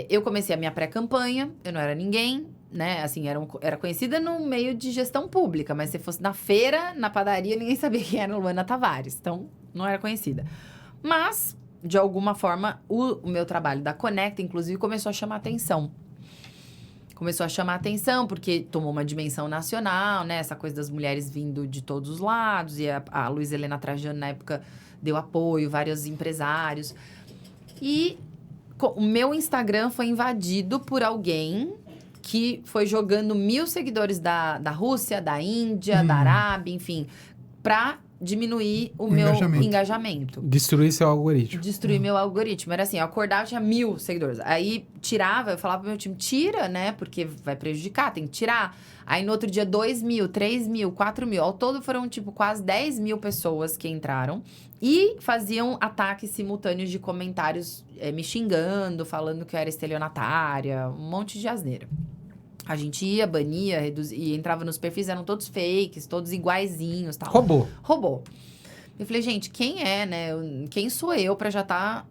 Eu comecei a minha pré-campanha, eu não era ninguém, né? Assim, era conhecida no meio de gestão pública, mas se fosse na feira, na padaria, ninguém sabia quem era Luana Tavares. Então, não era conhecida. Mas, de alguma forma, o meu trabalho da Conecta, inclusive, começou a chamar atenção. Começou a chamar atenção porque tomou uma dimensão nacional, né? Essa coisa das mulheres vindo de todos os lados. E a Luiza Helena Trajano, na época, deu apoio, vários empresários. E o meu Instagram foi invadido por alguém que foi jogando 1.000 seguidores da Rússia, da Índia, da Arábia, enfim, para diminuir o meu engajamento. Destruir seu algoritmo. Destruir meu algoritmo. Era assim, eu acordava, tinha 1.000 seguidores. Aí tirava, eu falava pro meu time, tira, né? Porque vai prejudicar, tem que tirar. Aí no outro dia, 2.000, 3.000, 4.000. Ao todo foram, quase 10.000 pessoas que entraram. E faziam ataques simultâneos de comentários me xingando, falando que eu era estelionatária, um monte de asneira. A gente ia, bania, reduzia, e entrava nos perfis, eram todos fakes, todos iguaizinhos, tal. Robô. Eu falei, gente, quem é, né? Quem sou eu pra já estar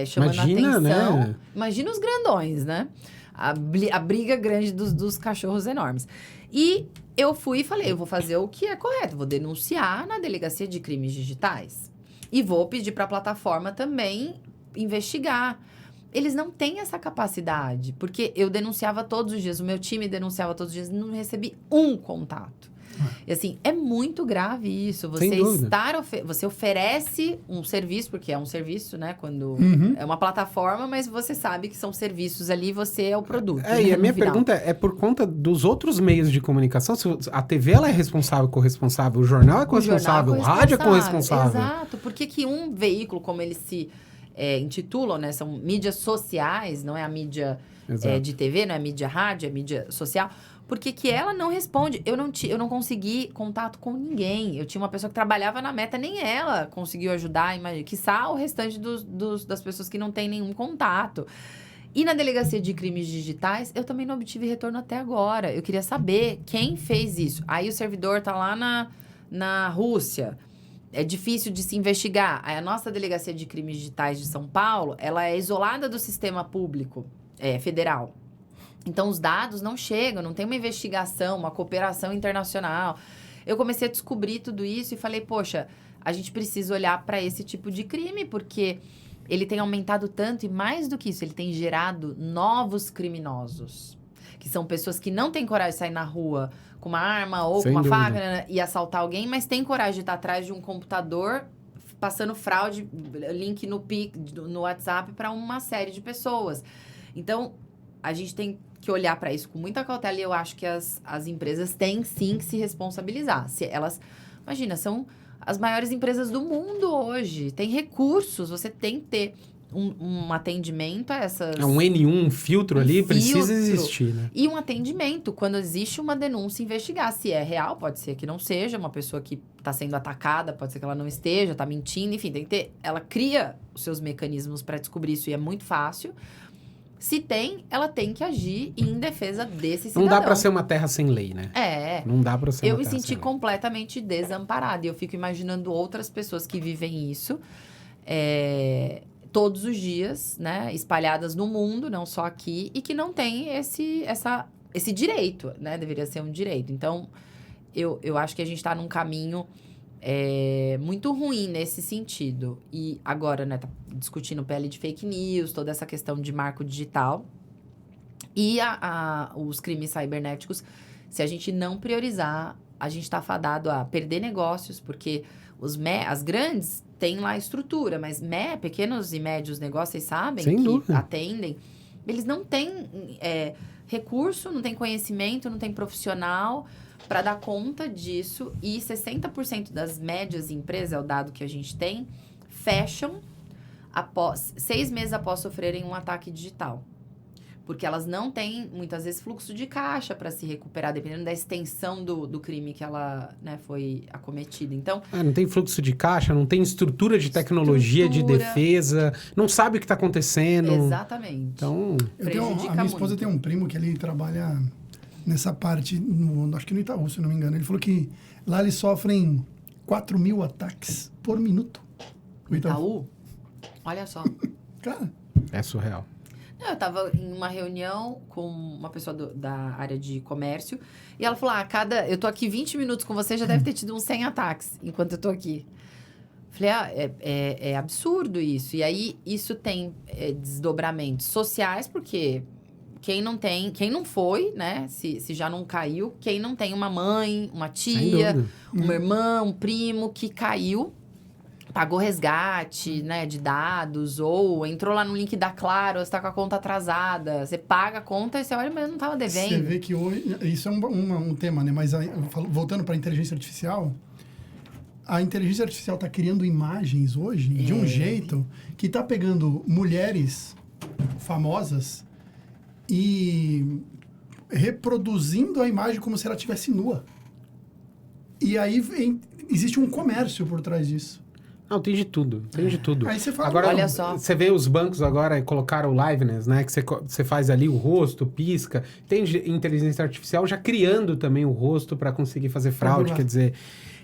chamando Imagina, atenção? né? Imagina os grandões, né? A briga grande dos cachorros enormes. E eu fui e falei, eu vou fazer o que é correto. Vou denunciar na Delegacia de Crimes Digitais. E vou pedir pra plataforma também investigar. Eles não têm essa capacidade, porque eu denunciava todos os dias, o meu time denunciava todos os dias, não recebi um contato. E assim, é muito grave isso. Você oferece um serviço, porque é um serviço, né? Quando é uma plataforma, mas você sabe que são serviços ali, você é o produto. E a minha pergunta é por conta dos outros meios de comunicação. A TV ela é responsável, corresponsável, o jornal é corresponsável, o rádio é corresponsável. Exato. Por que um veículo, como eles se intitulam, né? São mídias sociais, não é a mídia de TV, não é a mídia rádio, é a mídia social. Porque que ela não responde. Eu não consegui contato com ninguém. Eu tinha uma pessoa que trabalhava na Meta, nem ela conseguiu ajudar. Imagina, quiçá o restante das pessoas que não tem nenhum contato. E na Delegacia de Crimes Digitais, eu também não obtive retorno até agora. Eu queria saber quem fez isso. Aí o servidor tá lá na Rússia. É difícil de se investigar. Aí a nossa Delegacia de Crimes Digitais de São Paulo, ela é isolada do sistema público federal. Então, os dados não chegam, não tem uma investigação, uma cooperação internacional. Eu comecei a descobrir tudo isso e falei, poxa, a gente precisa olhar para esse tipo de crime, porque ele tem aumentado tanto e, mais do que isso, ele tem gerado novos criminosos. Que são pessoas que não têm coragem de sair na rua com uma arma ou com uma faca e assaltar alguém, mas têm coragem de estar atrás de um computador passando fraude, link no WhatsApp para uma série de pessoas. Então, a gente tem que olhar para isso com muita cautela e eu acho que as empresas têm sim que se responsabilizar. Se elas, imagina, são as maiores empresas do mundo hoje, tem recursos, você tem que ter um atendimento a essas... Um N1, um filtro ali, precisa existir, né? E um atendimento, quando existe uma denúncia, investigar se é real, pode ser que não seja, uma pessoa que está sendo atacada, pode ser que ela não esteja, está mentindo, enfim, tem que ter... Ela cria os seus mecanismos para descobrir isso e é muito fácil. Se tem, ela tem que agir em defesa desse cidadão. Não dá pra ser uma terra sem lei, né? Não dá pra ser uma terra sem lei. Eu me senti completamente desamparada. E eu fico imaginando outras pessoas que vivem isso todos os dias, né? Espalhadas no mundo, não só aqui. E que não têm esse direito, né? Deveria ser um direito. Então, eu acho que a gente tá num caminho... muito ruim nesse sentido. E agora, né, tá discutindo PL de fake news, toda essa questão de marco digital. E os crimes cibernéticos, se a gente não priorizar, a gente tá fadado a perder negócios, porque as grandes têm lá estrutura, mas pequenos e médios negócios, vocês sabem, atendem, eles não têm recurso, não têm conhecimento, não têm profissional para dar conta disso, e 60% das médias empresas, é o dado que a gente tem, fecham 6 meses após sofrerem um ataque digital. Porque elas não têm, muitas vezes, fluxo de caixa para se recuperar, dependendo da extensão do crime que ela foi acometida. Então, não tem fluxo de caixa, não tem estrutura de tecnologia de defesa, não sabe o que está acontecendo. Exatamente. Então, a minha esposa tem um primo que ele trabalha... nessa parte, acho que no Itaú, se não me engano. Ele falou que lá eles sofrem 4.000 ataques por minuto. O Itaú? Olha só. Cara. É surreal. Eu estava em uma reunião com uma pessoa da área de comércio e ela falou, eu tô aqui 20 minutos com você, já deve ter tido uns 100 ataques enquanto eu tô aqui. Falei, é absurdo isso. E aí, isso tem desdobramentos sociais, porque... Quem não foi, né? Se já não caiu, quem não tem uma mãe, uma tia, uma irmã, um primo que caiu, pagou resgate, né, de dados, ou entrou lá no link da Claro, você tá com a conta atrasada, você paga a conta e você olha, mas eu não tava devendo. Você vê que hoje, isso é um tema, né? Mas voltando para a inteligência artificial, a inteligência artificial está criando imagens hoje de um jeito que está pegando mulheres famosas e reproduzindo a imagem como se ela estivesse nua. E aí existe um comércio por trás disso. Não, tem de tudo. Aí você fala, agora, olha só. Você vê os bancos agora colocaram o liveness, né? Que você faz ali o rosto, pisca. Tem inteligência artificial já criando também o rosto para conseguir fazer fraude. Quer dizer,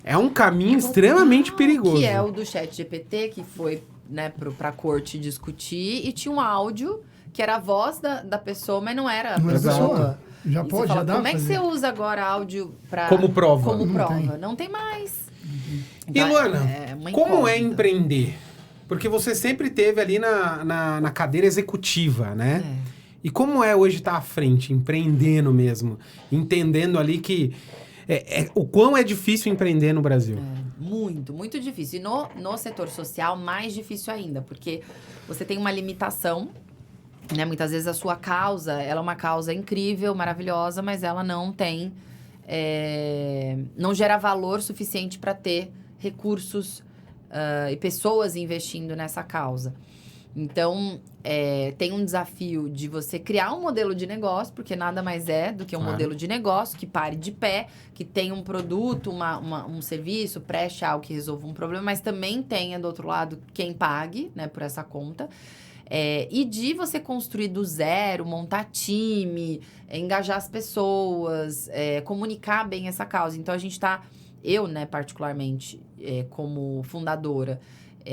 é um caminho extremamente perigoso. Que é o do ChatGPT, que foi, né, pra corte discutir. E tinha um áudio que era a voz da pessoa, mas não era a pessoa. Já pode, fala, já dá. Como é que você usa agora áudio para como prova? Como prova. Não tem mais. E Luana, como é empreender? Porque você sempre esteve ali na cadeira executiva, né? E como é hoje estar à frente, empreendendo mesmo? Entendendo ali que... o quão é difícil empreender no Brasil? Muito, muito difícil. E no setor social, mais difícil ainda. Porque você tem uma limitação, né? Muitas vezes a sua causa, ela é uma causa incrível, maravilhosa, mas ela não tem... não gera valor suficiente para ter recursos e pessoas investindo nessa causa. Então, tem um desafio de você criar um modelo de negócio, porque nada mais é do que um modelo de negócio que pare de pé, que tenha um produto, um serviço, preste algo que resolva um problema, mas também tenha, do outro lado, quem pague, né, por essa conta. E de você construir do zero, montar time, engajar as pessoas, comunicar bem essa causa. Então, a gente está... Eu, né, particularmente, como fundadora,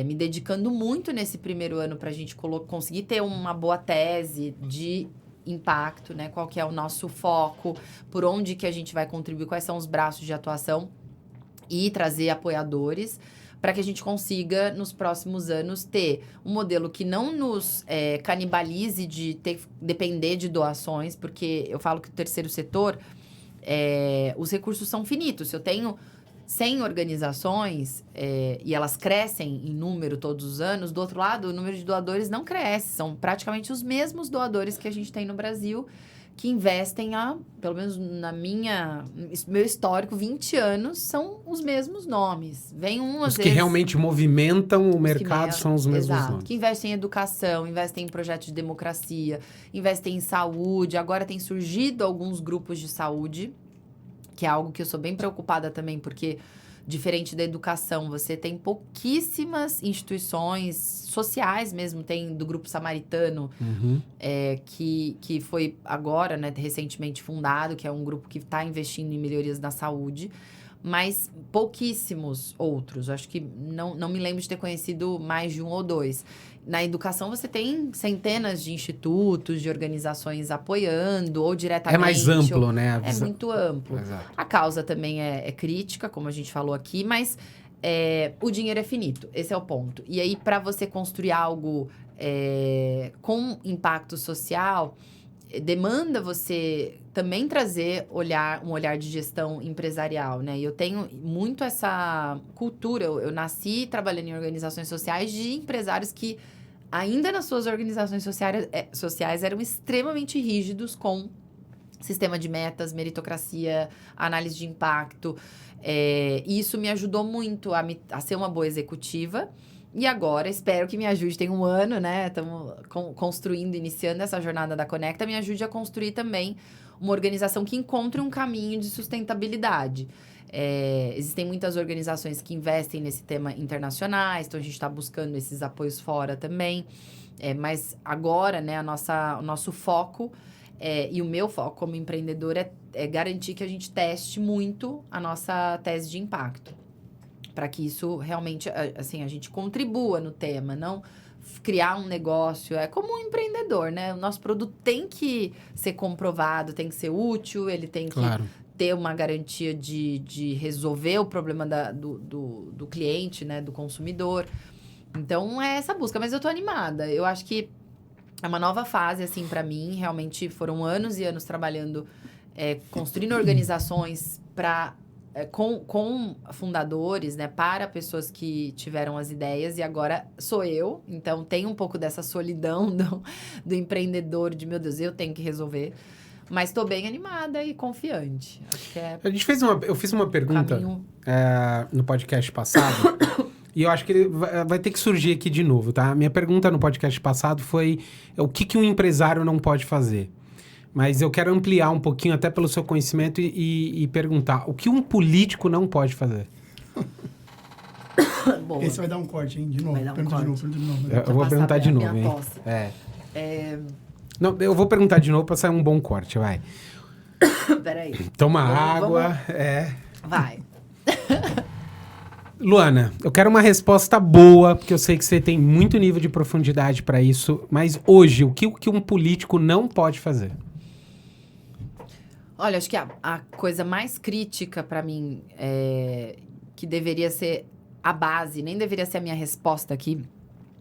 me dedicando muito nesse primeiro ano para a gente conseguir ter uma boa tese de impacto, né? Qual que é o nosso foco, por onde que a gente vai contribuir, quais são os braços de atuação e trazer apoiadores para que a gente consiga, nos próximos anos, ter um modelo que não nos canibalize de depender de doações, porque eu falo que o terceiro setor, os recursos são finitos. Se eu tenho 100 organizações e elas crescem em número todos os anos, do outro lado, o número de doadores não cresce. São praticamente os mesmos doadores que a gente tem no Brasil, que investem pelo menos meu histórico, 20 anos, são os mesmos nomes. Vem os que realmente movimentam o mercado são os mesmos nomes. Que investem em educação, investem em projetos de democracia, investem em saúde. Agora tem surgido alguns grupos de saúde, que é algo que eu sou bem preocupada também, porque, diferente da educação, você tem pouquíssimas instituições sociais mesmo. Tem do Grupo Samaritano, que foi agora, né, recentemente fundado, que é um grupo que está investindo em melhorias na saúde, mas pouquíssimos outros. Acho que não me lembro de ter conhecido mais de um ou dois. Na educação, você tem centenas de institutos, de organizações apoiando, ou diretamente... É mais amplo, né? É muito amplo. Exato. A causa também é crítica, como a gente falou aqui, mas o dinheiro é finito. Esse é o ponto. E aí, para você construir algo com impacto social, demanda você também trazer um olhar de gestão empresarial, né? E eu tenho muito essa cultura. Eu nasci trabalhando em organizações sociais de empresários que, ainda nas suas organizações sociais eram extremamente rígidos com sistema de metas, meritocracia, análise de impacto. E isso me ajudou muito a ser uma boa executiva. E agora, espero que me ajude, tem um ano, né? Estamos iniciando essa jornada da Conecta, me ajude a construir também uma organização que encontre um caminho de sustentabilidade. Existem muitas organizações que investem nesse tema internacionais, então a gente está buscando esses apoios fora também. Mas agora, né, o nosso foco, e o meu foco como empreendedor é garantir que a gente teste muito a nossa tese de impacto, para que isso realmente, assim, a gente contribua no tema, não criar um negócio. É como um empreendedor, né? O nosso produto tem que ser comprovado, tem que ser útil, ele tem que ter uma garantia de resolver o problema do cliente, né? Do consumidor. Então, é essa busca. Mas eu tô animada. Eu acho que é uma nova fase, assim, para mim. Realmente, foram anos e anos trabalhando, construindo organizações com fundadores, né, para pessoas que tiveram as ideias, e agora sou eu, então tem um pouco dessa solidão do empreendedor, de meu Deus, eu tenho que resolver, mas estou bem animada e confiante. Acho que eu fiz uma pergunta no podcast passado, e eu acho que ele vai ter que surgir aqui de novo, tá? Minha pergunta no podcast passado foi o que um empresário não pode fazer. Mas eu quero ampliar um pouquinho, até pelo seu conhecimento, e perguntar: o que um político não pode fazer? Boa. Esse vai dar um corte, hein? De novo. Vai dar um corte. De novo. Eu vou perguntar de novo, hein? Não, eu vou perguntar de novo pra sair um bom corte, vai. Peraí. Toma água, Vai. Luana, eu quero uma resposta boa, porque eu sei que você tem muito nível de profundidade pra isso, mas hoje, o que um político não pode fazer? Olha, acho que a coisa mais crítica pra mim, que deveria ser a base, nem deveria ser a minha resposta aqui,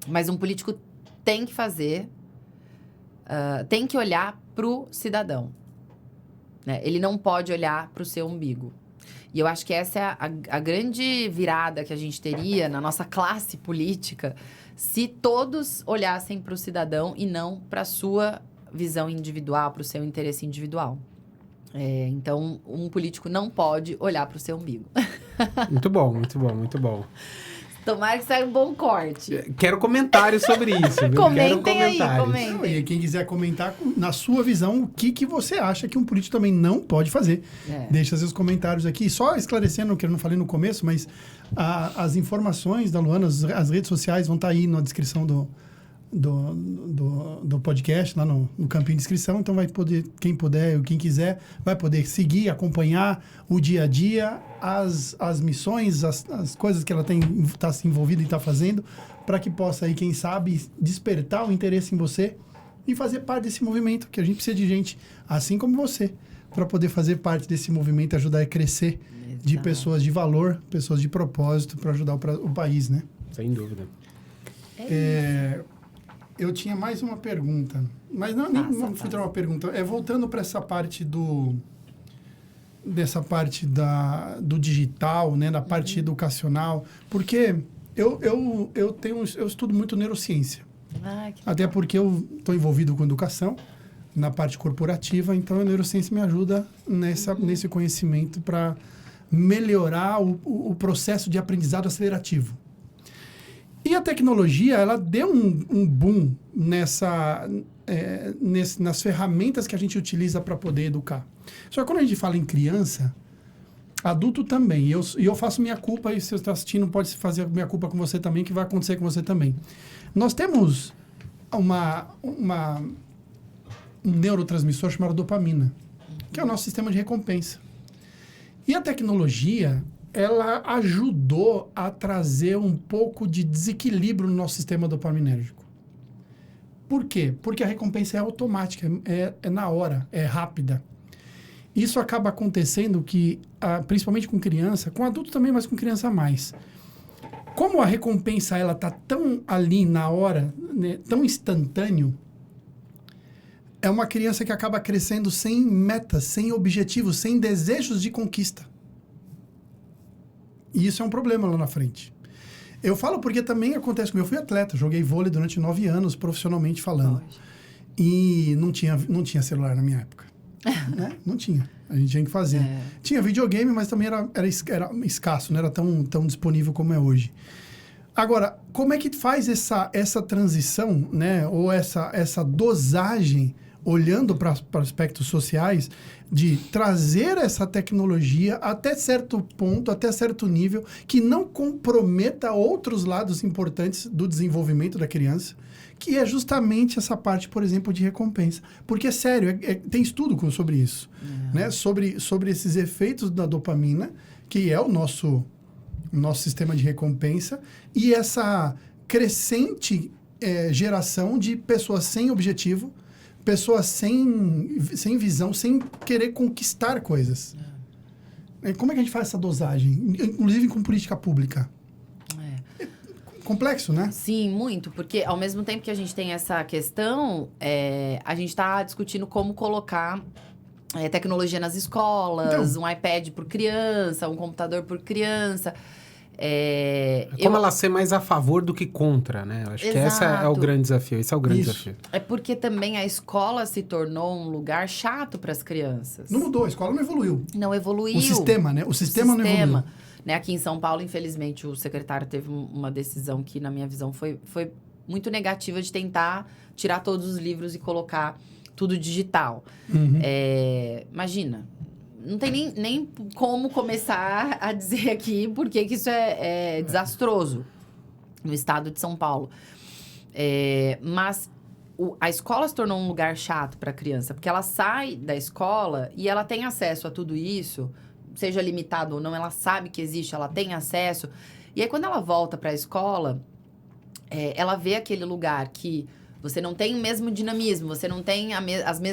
mas um político tem que fazer, tem que olhar pro cidadão. Né? Ele não pode olhar pro seu umbigo. E eu acho que essa é a grande virada que a gente teria na nossa classe política se todos olhassem para o cidadão e não para a sua visão individual, para o seu interesse individual. Então, um político não pode olhar para o seu umbigo. Muito bom, muito bom, muito bom. Tomara que saia um bom corte. Quero comentários sobre isso. Viu? Comentem aí, comentem. E quem quiser comentar, na sua visão, o que você acha que um político também não pode fazer. Deixa seus comentários aqui. Só esclarecendo o que eu não falei no começo, mas as informações da Luana, as redes sociais vão estar aí na descrição do podcast, lá no campinho de inscrição. Então vai poder, quem puder, quem quiser, vai poder seguir, acompanhar o dia a dia, as missões, as coisas que ela está se envolvida e está fazendo, para que possa aí, quem sabe, despertar o interesse em você e fazer parte desse movimento, que a gente precisa de gente assim como você, para poder fazer parte desse movimento, ajudar a crescer. Exato. De pessoas de valor, pessoas de propósito, para ajudar o país, né? Sem dúvida. Eu tinha mais uma pergunta, mas não fui ter uma pergunta. Voltando para essa parte dessa parte do digital, né, da parte educacional, porque eu estudo muito neurociência. Até porque eu estou envolvido com educação na parte corporativa, então a neurociência me ajuda nesse conhecimento para melhorar o processo de aprendizado acelerativo. E a tecnologia, ela deu um boom nas ferramentas que a gente utiliza para poder educar. Só que quando a gente fala em criança, adulto também, e eu faço minha culpa, e se você está assistindo, pode fazer minha culpa com você também, que vai acontecer com você também. Nós temos um neurotransmissor chamado dopamina, que é o nosso sistema de recompensa. E a tecnologia, ela ajudou a trazer um pouco de desequilíbrio no nosso sistema dopaminérgico. Por quê? Porque a recompensa é automática, é na hora, é rápida. Isso acaba acontecendo que, principalmente com criança, com adulto também, mas com criança mais. Como a recompensa ela está tão ali na hora, né, tão instantâneo, é uma criança que acaba crescendo sem metas, sem objetivos, sem desejos de conquista. E isso é um problema lá na frente. Eu falo porque também acontece comigo. Eu fui atleta, joguei vôlei durante 9 anos, profissionalmente falando. E não tinha celular na minha época. Né? Não tinha. A gente tinha que fazer. Tinha videogame, mas também era escasso, não era tão disponível como é hoje. Agora, como é que faz essa transição, né? Ou essa dosagem, olhando para aspectos sociais, de trazer essa tecnologia até certo ponto, até certo nível, que não comprometa outros lados importantes do desenvolvimento da criança, que é justamente essa parte, por exemplo, de recompensa. Porque, sério, tem estudo sobre isso, né? Sobre esses efeitos da dopamina, que é o nosso sistema de recompensa, e essa crescente geração de pessoas sem objetivo, pessoas sem visão, sem querer conquistar coisas. Como é que a gente faz essa dosagem? Inclusive com política pública. É complexo, né? Sim, muito. Porque ao mesmo tempo que a gente tem essa questão, a gente está discutindo como colocar tecnologia nas escolas, um iPad por criança, um computador por criança. Como ela ser mais a favor do que contra, né? Acho que esse é o grande desafio. Esse é o grande desafio. É porque também a escola se tornou um lugar chato para as crianças. Não mudou, a escola não evoluiu. Não evoluiu. O sistema, né? O sistema não evoluiu. Né? Aqui em São Paulo, infelizmente, o secretário teve uma decisão que, na minha visão, foi muito negativa de tentar tirar todos os livros e colocar tudo digital. Imagina, não tem nem como começar a dizer aqui porque que isso é desastroso no estado de São Paulo. Mas a escola se tornou um lugar chato para a criança, porque ela sai da escola e ela tem acesso a tudo isso, seja limitado ou não, ela sabe que existe, ela tem acesso. E aí, quando ela volta para a escola, ela vê aquele lugar que você não tem o mesmo dinamismo, você não tem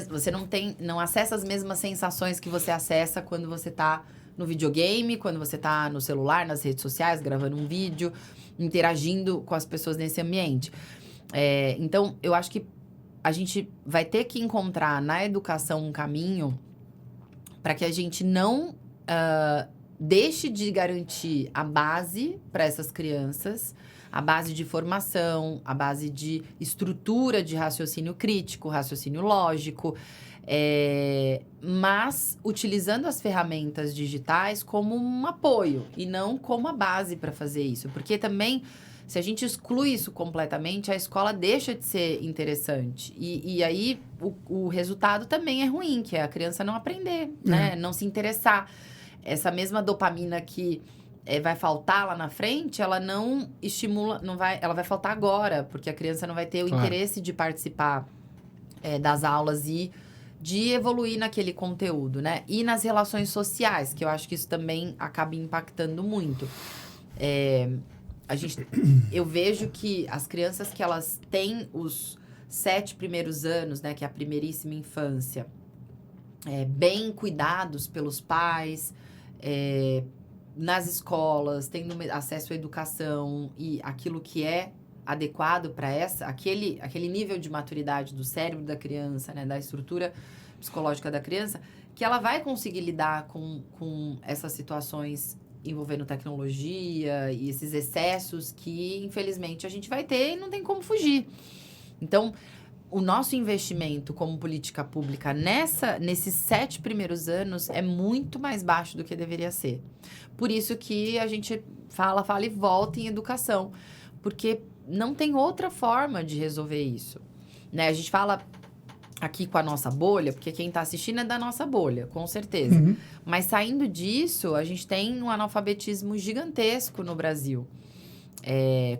você não acessa as mesmas sensações que você acessa quando você está no videogame, quando você está no celular, nas redes sociais, gravando um vídeo, interagindo com as pessoas nesse ambiente. Então, eu acho que a gente vai ter que encontrar na educação um caminho para que a gente não deixe de garantir a base para essas crianças, a base de formação, a base de estrutura de raciocínio crítico, raciocínio lógico, mas utilizando as ferramentas digitais como um apoio e não como a base para fazer isso. Porque também, se a gente exclui isso completamente, a escola deixa de ser interessante. E aí, o resultado também é ruim, que é a criança não aprender, né? Não se interessar. Essa mesma dopamina que vai faltar lá na frente, ela não estimula, ela vai faltar agora, porque a criança não vai ter o interesse de participar das aulas e de evoluir naquele conteúdo, né? E nas relações sociais, que eu acho que isso também acaba impactando muito. Eu vejo que as crianças que elas têm os 7 primeiros anos, né? Que é a primeiríssima infância, bem cuidados pelos pais, nas escolas, tendo acesso à educação e aquilo que é adequado para aquele nível de maturidade do cérebro da criança, né, da estrutura psicológica da criança, que ela vai conseguir lidar com essas situações envolvendo tecnologia e esses excessos que, infelizmente, a gente vai ter e não tem como fugir. Então, o nosso investimento como política pública nesses 7 primeiros anos é muito mais baixo do que deveria ser. Por isso que a gente fala e volta em educação. Porque não tem outra forma de resolver isso. Né? A gente fala aqui com a nossa bolha, porque quem está assistindo é da nossa bolha, com certeza. Uhum. Mas saindo disso, a gente tem um analfabetismo gigantesco no Brasil.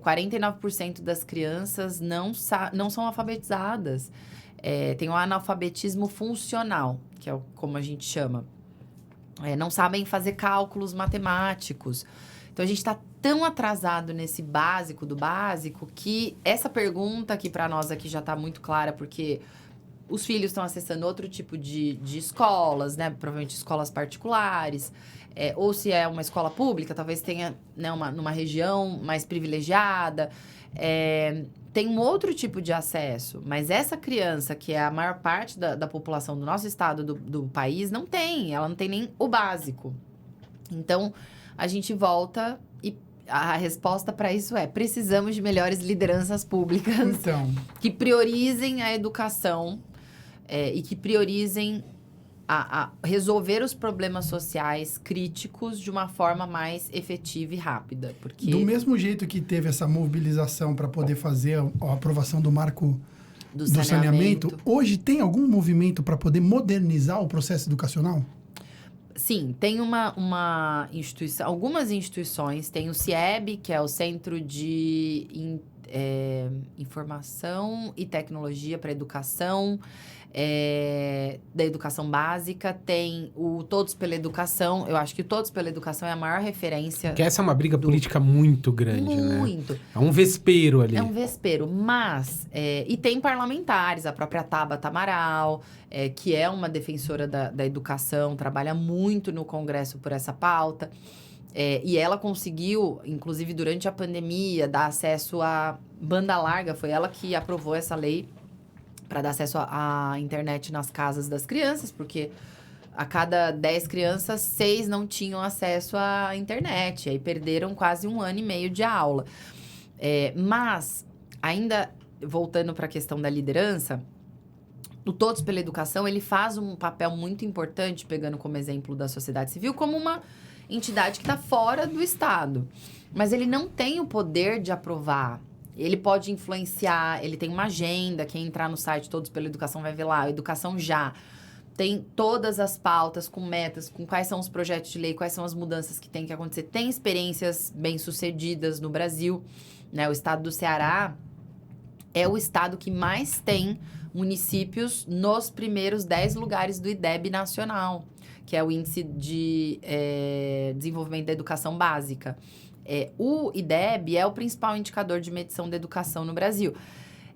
49% das crianças não são alfabetizadas. Tem o analfabetismo funcional, que é como a gente chama. Não sabem fazer cálculos matemáticos. Então, a gente está tão atrasado nesse básico do básico que essa pergunta aqui para nós aqui já está muito clara, porque os filhos estão acessando outro tipo de escolas, né? Provavelmente escolas particulares. Ou se é uma escola pública, talvez tenha, né, numa região mais privilegiada. Tem um outro tipo de acesso. Mas essa criança, que é a maior parte da população do nosso estado, do país, não tem. Ela não tem nem o básico. Então, a gente volta e a resposta para isso precisamos de melhores lideranças públicas que priorizem a educação e que priorizem a resolver os problemas sociais críticos de uma forma mais efetiva e rápida. Porque... Do mesmo jeito que teve essa mobilização para poder fazer a aprovação do marco do saneamento, hoje tem algum movimento para poder modernizar o processo educacional? Sim, tem uma instituição, algumas instituições, tem o CIEB, que é o Centro de Informação e Tecnologia para a Educação, da Educação Básica, tem o Todos pela Educação. Eu acho que o Todos pela Educação é a maior referência. Que essa é uma briga política muito grande, né? Muito. É um vespeiro ali. É um vespeiro, mas... e tem parlamentares, a própria Tabata Amaral, que é uma defensora da educação, trabalha muito no Congresso por essa pauta. E ela conseguiu, inclusive durante a pandemia, dar acesso à banda larga. Foi ela que aprovou essa lei para dar acesso à internet nas casas das crianças, porque a cada 10 crianças, 6 não tinham acesso à internet. Aí perderam quase 1 ano e meio de aula. Mas, ainda voltando para a questão da liderança, o Todos pela Educação, ele faz um papel muito importante, pegando como exemplo da sociedade civil, como uma entidade que está fora do Estado. Mas ele não tem o poder de aprovar. Ele pode influenciar, ele tem uma agenda. Quem entrar no site Todos pela Educação vai ver lá, Educação Já. tem todas as pautas com metas, com quais são os projetos de lei, quais são as mudanças que tem que acontecer. Tem experiências bem-sucedidas no Brasil, né? O estado do Ceará é o estado que mais tem municípios nos primeiros 10 lugares do IDEB nacional, que é o Índice de Desenvolvimento da Educação Básica. O IDEB é o principal indicador de medição da educação no Brasil.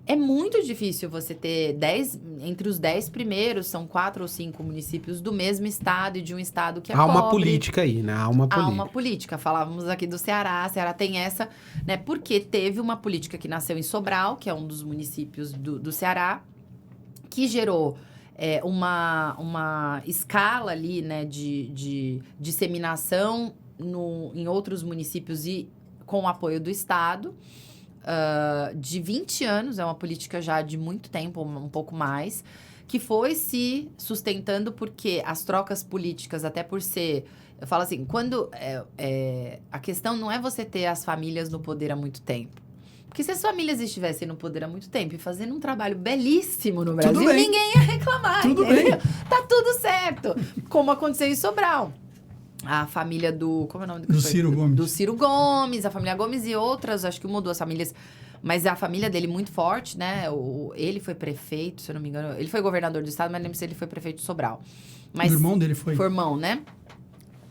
É muito difícil você ter entre os 10 primeiros, são 4 ou 5 municípios do mesmo estado e de um estado que é pobre. Há uma política aí, né? Há uma política. Falávamos aqui do Ceará. Ceará tem essa, né? Porque teve uma política que nasceu em Sobral, que é um dos municípios do Ceará, que gerou uma escala ali, né, de disseminação em outros municípios e com o apoio do Estado. De 20 anos, é uma política já de muito tempo, um pouco mais, que foi se sustentando porque as trocas políticas, até por ser... Eu falo assim, quando... a questão não é você ter as famílias no poder há muito tempo. Porque se as famílias estivessem no poder há muito tempo e fazendo um trabalho belíssimo no Brasil, ninguém ia reclamar. Tudo bem. Tá tudo certo. Como aconteceu em Sobral. A família do... Como é o nome do Ciro Gomes. Do Ciro Gomes, a família Gomes e outras, acho que uma ou duas famílias. Mas a família dele muito forte, né? Ele foi prefeito, se eu não me engano. Ele foi governador do estado, mas não lembro se ele foi prefeito de Sobral. Mas o irmão dele foi. Foi o irmão, né?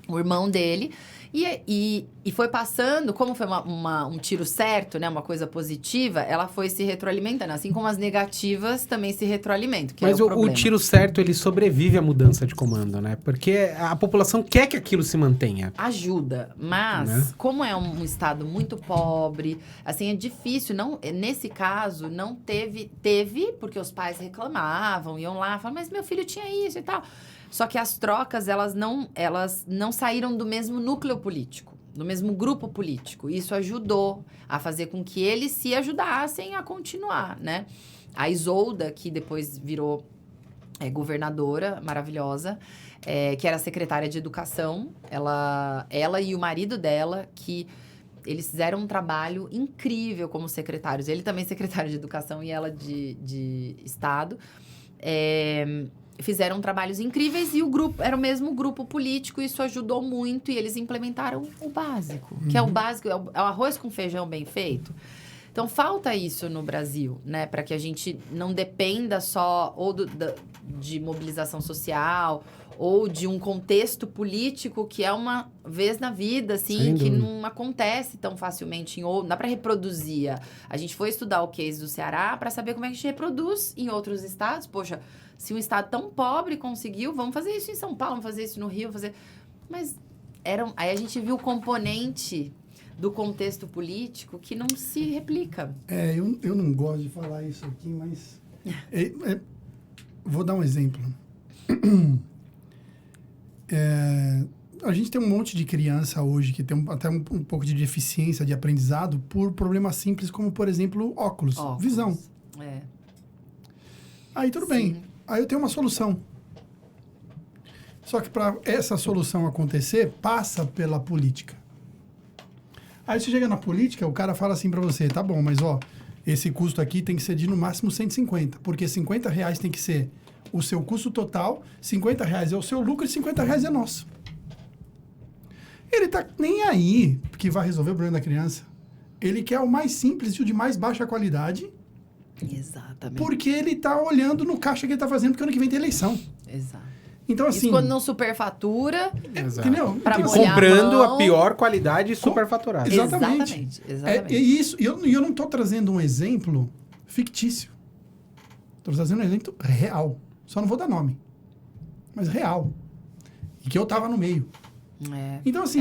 O irmão dele. E foi passando, como foi um tiro certo, né? Uma coisa positiva, ela foi se retroalimentando. Assim como as negativas também se retroalimentam. Mas o tiro certo, ele sobrevive à mudança de comando, né? Porque a população quer que aquilo se mantenha. Ajuda, mas né? Como é um estado muito pobre, assim, é difícil. Nesse caso, não teve, porque os pais reclamavam, iam lá, falavam, mas meu filho tinha isso e tal. Só que as trocas, elas não saíram do mesmo núcleo político, do mesmo grupo político. Isso ajudou a fazer com que eles se ajudassem a continuar, né? A Isolda, que depois virou governadora, maravilhosa, que era secretária de educação, ela e o marido dela, que eles fizeram um trabalho incrível como secretários. Ele também secretário de educação e ela de Estado. Fizeram trabalhos incríveis e o grupo era o mesmo grupo político, isso ajudou muito e eles implementaram o básico, que é o básico, é o arroz com feijão bem feito. Então, falta isso no Brasil, né? Para que a gente não dependa só ou de mobilização social ou de um contexto político que é uma vez na vida, assim, que não acontece tão facilmente não dá para reproduzir. A gente foi estudar o case do Ceará para saber como é que a gente reproduz em outros estados. Poxa, se um estado tão pobre conseguiu, vamos fazer isso em São Paulo, vamos fazer isso no Rio, Mas aí a gente viu o componente do contexto político que não se replica. Eu não gosto de falar isso aqui, mas... vou dar um exemplo. A gente tem um monte de criança hoje que tem até um pouco de deficiência de aprendizado por problemas simples como, por exemplo, óculos. Visão. Aí tudo bem. Aí eu tenho uma solução. Só que para essa solução acontecer, passa pela política. Aí você chega na política, o cara fala assim para você, tá bom, mas esse custo aqui tem que ser de no máximo 150, porque R$50 tem que ser o seu custo total, R$50 é o seu lucro e R$50 é nosso. Ele tá nem aí que vai resolver o problema da criança. Ele quer o mais simples e o de mais baixa qualidade. Exatamente. Porque ele tá olhando no caixa que ele tá fazendo, porque ano que vem tem eleição. Exato. Então, assim... Isso quando não superfatura, entendeu? Pra comprando a pior qualidade superfaturada. Exatamente. Isso. E eu não tô trazendo um exemplo fictício. Tô trazendo um exemplo real. Só não vou dar nome. Mas real. E que eu tava no meio. Então, assim,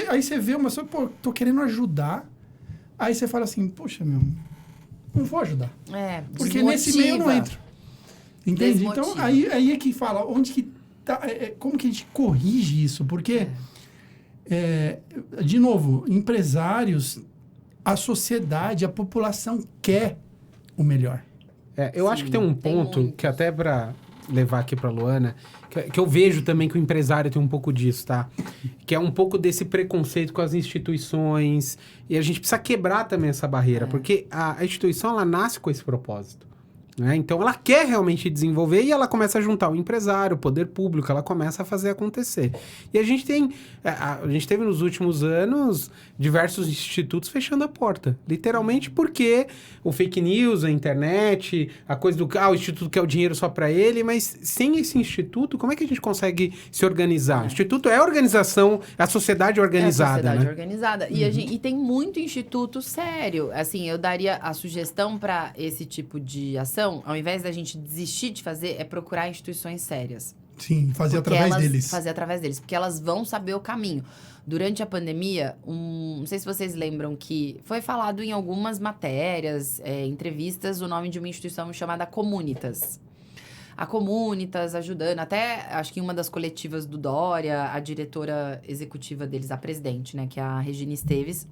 aí você vê uma pessoa, tô querendo ajudar. Aí você fala assim, poxa, não vou ajudar. Porque nesse meio eu não entro. Entende? Desmotiva. Então, aí é que fala, onde que tá, como que a gente corrige isso? Porque, de novo, empresários, a sociedade, a população quer o melhor. Eu acho que tem um ponto que até para levar aqui para Luana, que eu vejo também que o empresário tem um pouco disso, tá? Que é um pouco desse preconceito com as instituições. E a gente precisa quebrar também essa barreira, porque a instituição, ela nasce com esse propósito. Né? Então, ela quer realmente desenvolver e ela começa a juntar o empresário, o poder público, ela começa a fazer acontecer. E a gente teve nos últimos anos diversos institutos fechando a porta. Literalmente porque o fake news, a internet, a coisa do o instituto quer o dinheiro só para ele, mas sem esse instituto, como é que a gente consegue se organizar? O instituto é a organização, a sociedade organizada. É a sociedade né? organizada. E tem muito instituto sério. Assim, eu daria a sugestão para esse tipo de ação, ao invés da gente desistir de fazer, é procurar instituições sérias. Sim, fazer através deles. Fazer através deles, porque elas vão saber o caminho. Durante a pandemia, não sei se vocês lembram que foi falado em algumas matérias, entrevistas, o nome de uma instituição chamada Comunitas. A Comunitas ajudando, até acho que em uma das coletivas do Dória, a diretora executiva deles, a presidente, né, que é a Regina Esteves,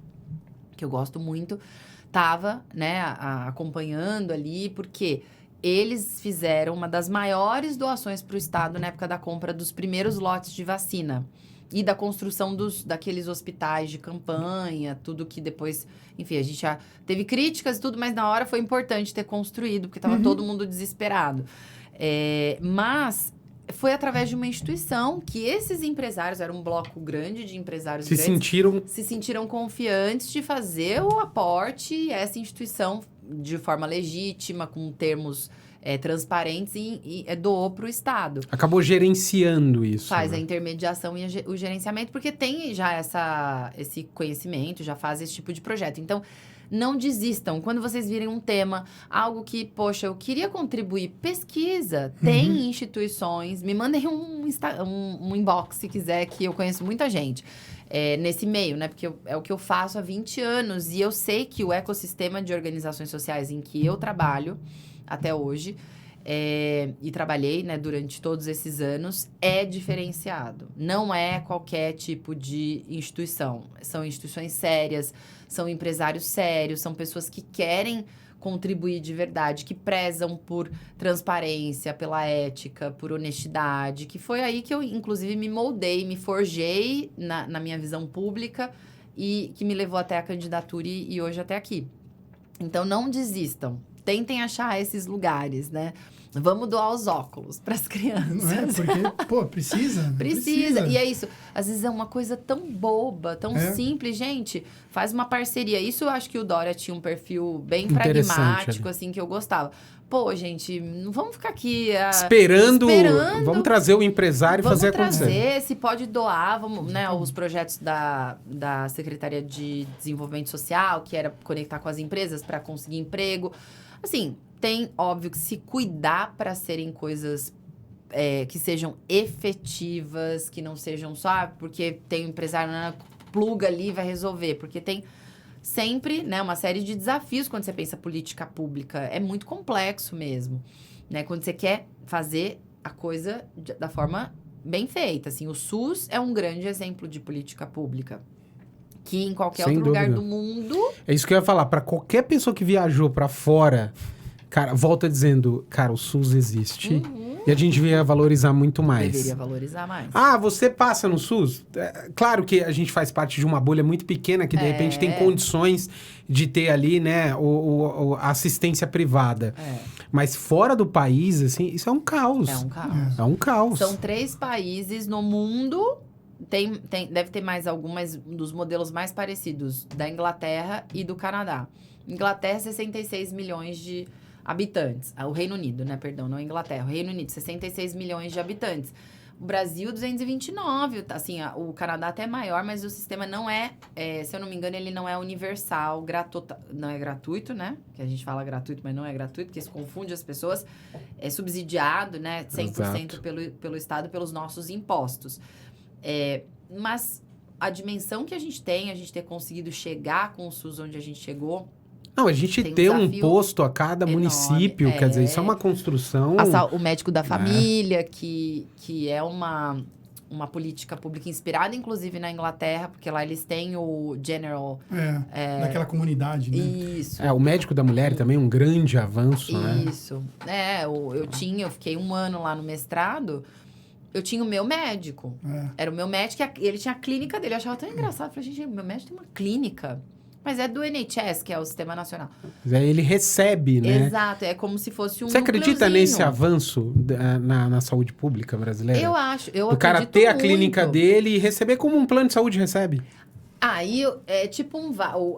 que eu gosto muito, estava, né, acompanhando ali, porque eles fizeram uma das maiores doações para o Estado na época da compra dos primeiros lotes de vacina e da construção daqueles hospitais de campanha, tudo que depois... Enfim, a gente já teve críticas e tudo, mas na hora foi importante ter construído, porque estava todo mundo desesperado. Mas foi através de uma instituição que esses empresários, era um bloco grande de empresários se sentiram confiantes de fazer o aporte e essa instituição, de forma legítima, com termos transparentes, e doou para o Estado. Acabou gerenciando isso. Faz né? a intermediação e o gerenciamento, porque tem já esse conhecimento, já faz esse tipo de projeto. Então, não desistam. Quando vocês virem um tema, algo que, poxa, eu queria contribuir, pesquisa. Tem instituições, me mandem um inbox, se quiser, que eu conheço muita gente nesse meio, né? Porque é o que eu faço há 20 anos. E eu sei que o ecossistema de organizações sociais em que eu trabalho até hoje, e trabalhei, né, durante todos esses anos, é diferenciado. Não é qualquer tipo de instituição. São instituições sérias, são empresários sérios, são pessoas que querem contribuir de verdade, que prezam por transparência, pela ética, por honestidade, que foi aí que eu, inclusive, me moldei, me forjei na minha visão pública e que me levou até a candidatura e hoje até aqui. Então, não desistam. Tentem achar esses lugares, né? Vamos doar os óculos para as crianças. Não é? Porque, pô, precisa. Precisa. E é isso. Às vezes é uma coisa tão boba, tão simples. Gente, faz uma parceria. Isso eu acho que o Dória tinha um perfil bem pragmático, assim, que eu gostava. Pô, gente, não vamos ficar aqui... Esperando. Vamos trazer o empresário e fazer acontecer. Vamos trazer, se pode doar, vamos, né? Os projetos da Secretaria de Desenvolvimento Social, que era conectar com as empresas para conseguir emprego. Assim, tem, óbvio, que se cuidar para serem coisas que sejam efetivas, que não sejam só porque tem um empresário, pluga ali e vai resolver. Porque tem sempre, né, uma série de desafios quando você pensa política pública. É muito complexo mesmo, né? Quando você quer fazer a coisa da forma bem feita. Assim, o SUS é um grande exemplo de política pública. Que em qualquer outro lugar do mundo... É isso que eu ia falar. Para qualquer pessoa que viajou para fora, cara, volta dizendo, cara, o SUS existe. E a gente devia valorizar muito mais. Deveria valorizar mais. Você passa no SUS? Claro que a gente faz parte de uma bolha muito pequena que, de repente, tem condições de ter ali, né, a assistência privada. Mas fora do país, assim, isso é um caos. É um caos. É um caos. São 3 países no mundo... deve ter mais algumas dos modelos mais parecidos da Inglaterra e do Canadá. Inglaterra, 66 milhões de habitantes. O Reino Unido, né? Perdão, não a Inglaterra. O Reino Unido, 66 milhões de habitantes. O Brasil, 229. Assim, o Canadá até é maior, mas o sistema não se eu não me engano, ele não é universal, não é gratuito, né? Que a gente fala gratuito, mas não é gratuito, porque isso confunde as pessoas. É subsidiado, né? 100% pelo Estado, pelos nossos impostos. Mas a dimensão que a gente ter conseguido chegar com o SUS onde a gente chegou... Não, a gente ter um posto a cada município, quer dizer, isso é uma construção... O médico da família, que é uma política pública inspirada, inclusive, na Inglaterra, porque lá eles têm o General... daquela comunidade, né? Isso. O médico da mulher também, um grande avanço, né? Isso. Eu fiquei 1 ano lá no mestrado... Eu tinha o meu médico. Era o meu médico, ele tinha a clínica dele. Eu achava tão engraçado. Eu falei, gente, meu médico tem uma clínica. Mas é do NHS, que é o Sistema Nacional. Ele recebe, né? Exato, é como se fosse um Você acredita nesse avanço na saúde pública brasileira? Eu acho, eu acredito o cara ter a muito. clínica dele e receber como um plano de saúde recebe. Aí é tipo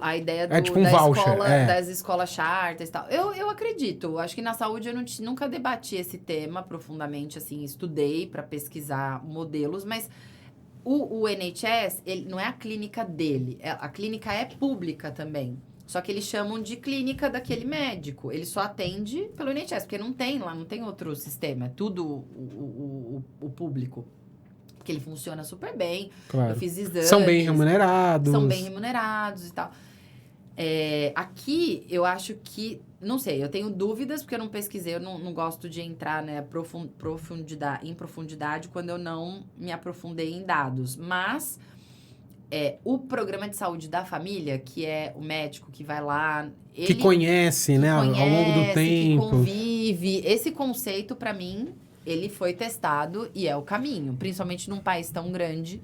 a ideia tipo um voucher, das escolas charters e tal. Eu acredito. Acho que na saúde eu nunca debati esse tema profundamente, assim, estudei para pesquisar modelos, mas o NHS, ele não é a clínica dele. A clínica é pública também. Só que eles chamam de clínica daquele médico. Ele só atende pelo NHS, porque não tem outro sistema. É tudo o público. Porque ele funciona super bem. Claro. Eu fiz exames. São bem remunerados. São bem remunerados e tal. Aqui, eu acho que... Não sei, eu tenho dúvidas, porque eu não pesquisei. Eu não gosto de entrar, né, em profundidade quando eu não me aprofundei em dados. Mas o programa de saúde da família, que é o médico que vai lá... que conhece, né, ao longo do tempo. Que convive. Esse conceito, para mim, ele foi testado e é o caminho. Principalmente num país tão grande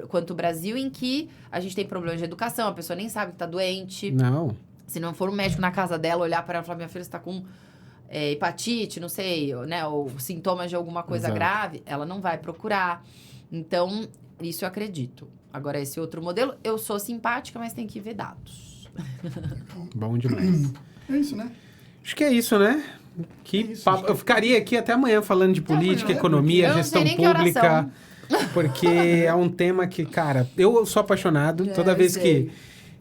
quanto o Brasil, em que a gente tem problemas de educação, a pessoa nem sabe que tá doente. Não. Se não for um médico na casa dela, olhar para ela e falar, minha filha está com hepatite, não sei, né, ou sintomas de alguma coisa grave, ela não vai procurar. Então, isso eu acredito. Agora, esse outro modelo, eu sou simpática, mas tem que ver dados. Bom demais. É isso, né? Acho que é isso, né? Eu ficaria aqui até amanhã falando de política, economia, gestão pública. Porque é um tema que, cara, eu sou apaixonado. Toda vez que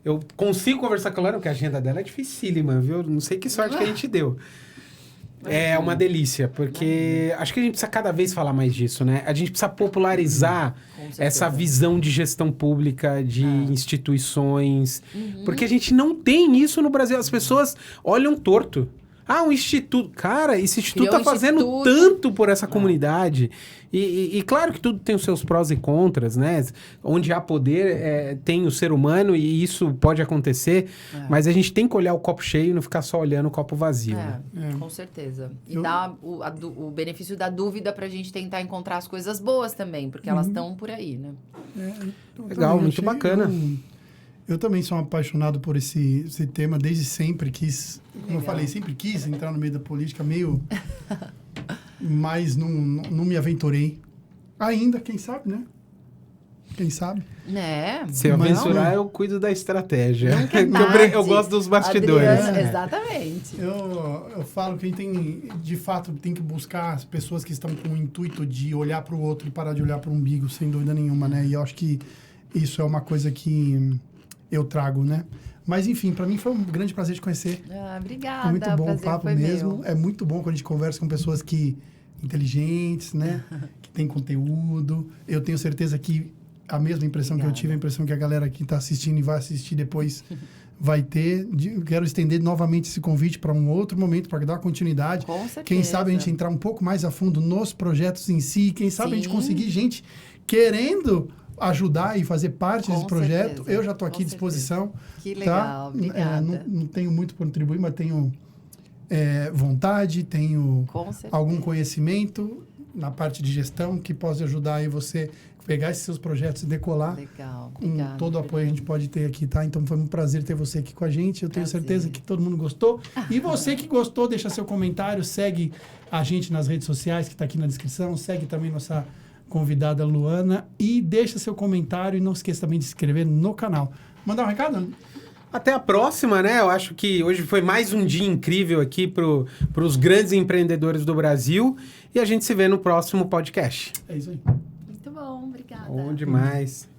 eu consigo conversar com a Luana, porque a agenda dela é dificílima, viu? Não sei que sorte que a gente deu. É uma delícia, porque acho que a gente precisa cada vez falar mais disso, né? A gente precisa popularizar essa visão de gestão pública, de instituições. Porque a gente não tem isso no Brasil. As pessoas olham torto. Um instituto. Cara, esse instituto tá fazendo tanto por essa comunidade. E claro que tudo tem os seus prós e contras, né? Onde há poder, tem o ser humano e isso pode acontecer. Mas a gente tem que olhar o copo cheio e não ficar só olhando o copo vazio. Né? Com certeza. E dar o benefício da dúvida pra gente tentar encontrar as coisas boas também, porque elas estão por aí, né? Legal, muito bacana. Eu também sou apaixonado por esse tema, desde sempre quis, como eu falei, sempre quis entrar no meio da política, mas não me aventurei. Ainda, quem sabe, né? Quem sabe? Se eu aventurar, eu cuido da estratégia. Eu gosto dos bastidores. Adriana, exatamente. Eu falo que a gente tem, de fato, tem que buscar as pessoas que estão com o intuito de olhar para o outro e parar de olhar para o umbigo, sem dúvida nenhuma, né? E eu acho que isso é uma coisa que eu trago, né? Mas, enfim, para mim foi um grande prazer te conhecer. Obrigada. É muito bom o papo mesmo. É muito bom quando a gente conversa com pessoas inteligentes, né? Que tem conteúdo. Eu tenho certeza que a mesma impressão que eu tive, a impressão que a galera que está assistindo e vai assistir depois vai ter. Quero estender novamente esse convite para um outro momento, para dar continuidade. Com certeza. Quem sabe a gente entrar um pouco mais a fundo nos projetos em si. Quem sabe a gente conseguir gente querendo ajudar e fazer parte desse projeto. Eu já estou aqui à disposição. Que legal, obrigada. Não tenho muito para contribuir, mas tenho vontade, tenho algum conhecimento na parte de gestão que possa ajudar aí você pegar esses seus projetos e decolar. Legal, com todo o apoio que a gente pode ter aqui, tá? Então foi um prazer ter você aqui com a gente. Eu tenho certeza que todo mundo gostou. E você que gostou, deixa seu comentário, segue a gente nas redes sociais que está aqui na descrição, segue também nossa convidada Luana e deixa seu comentário e não esqueça também de se inscrever no canal. Mandar um recado? Até a próxima, né? Eu acho que hoje foi mais um dia incrível aqui para os grandes empreendedores do Brasil e a gente se vê no próximo podcast. É isso aí. Muito bom, obrigada. Bom demais.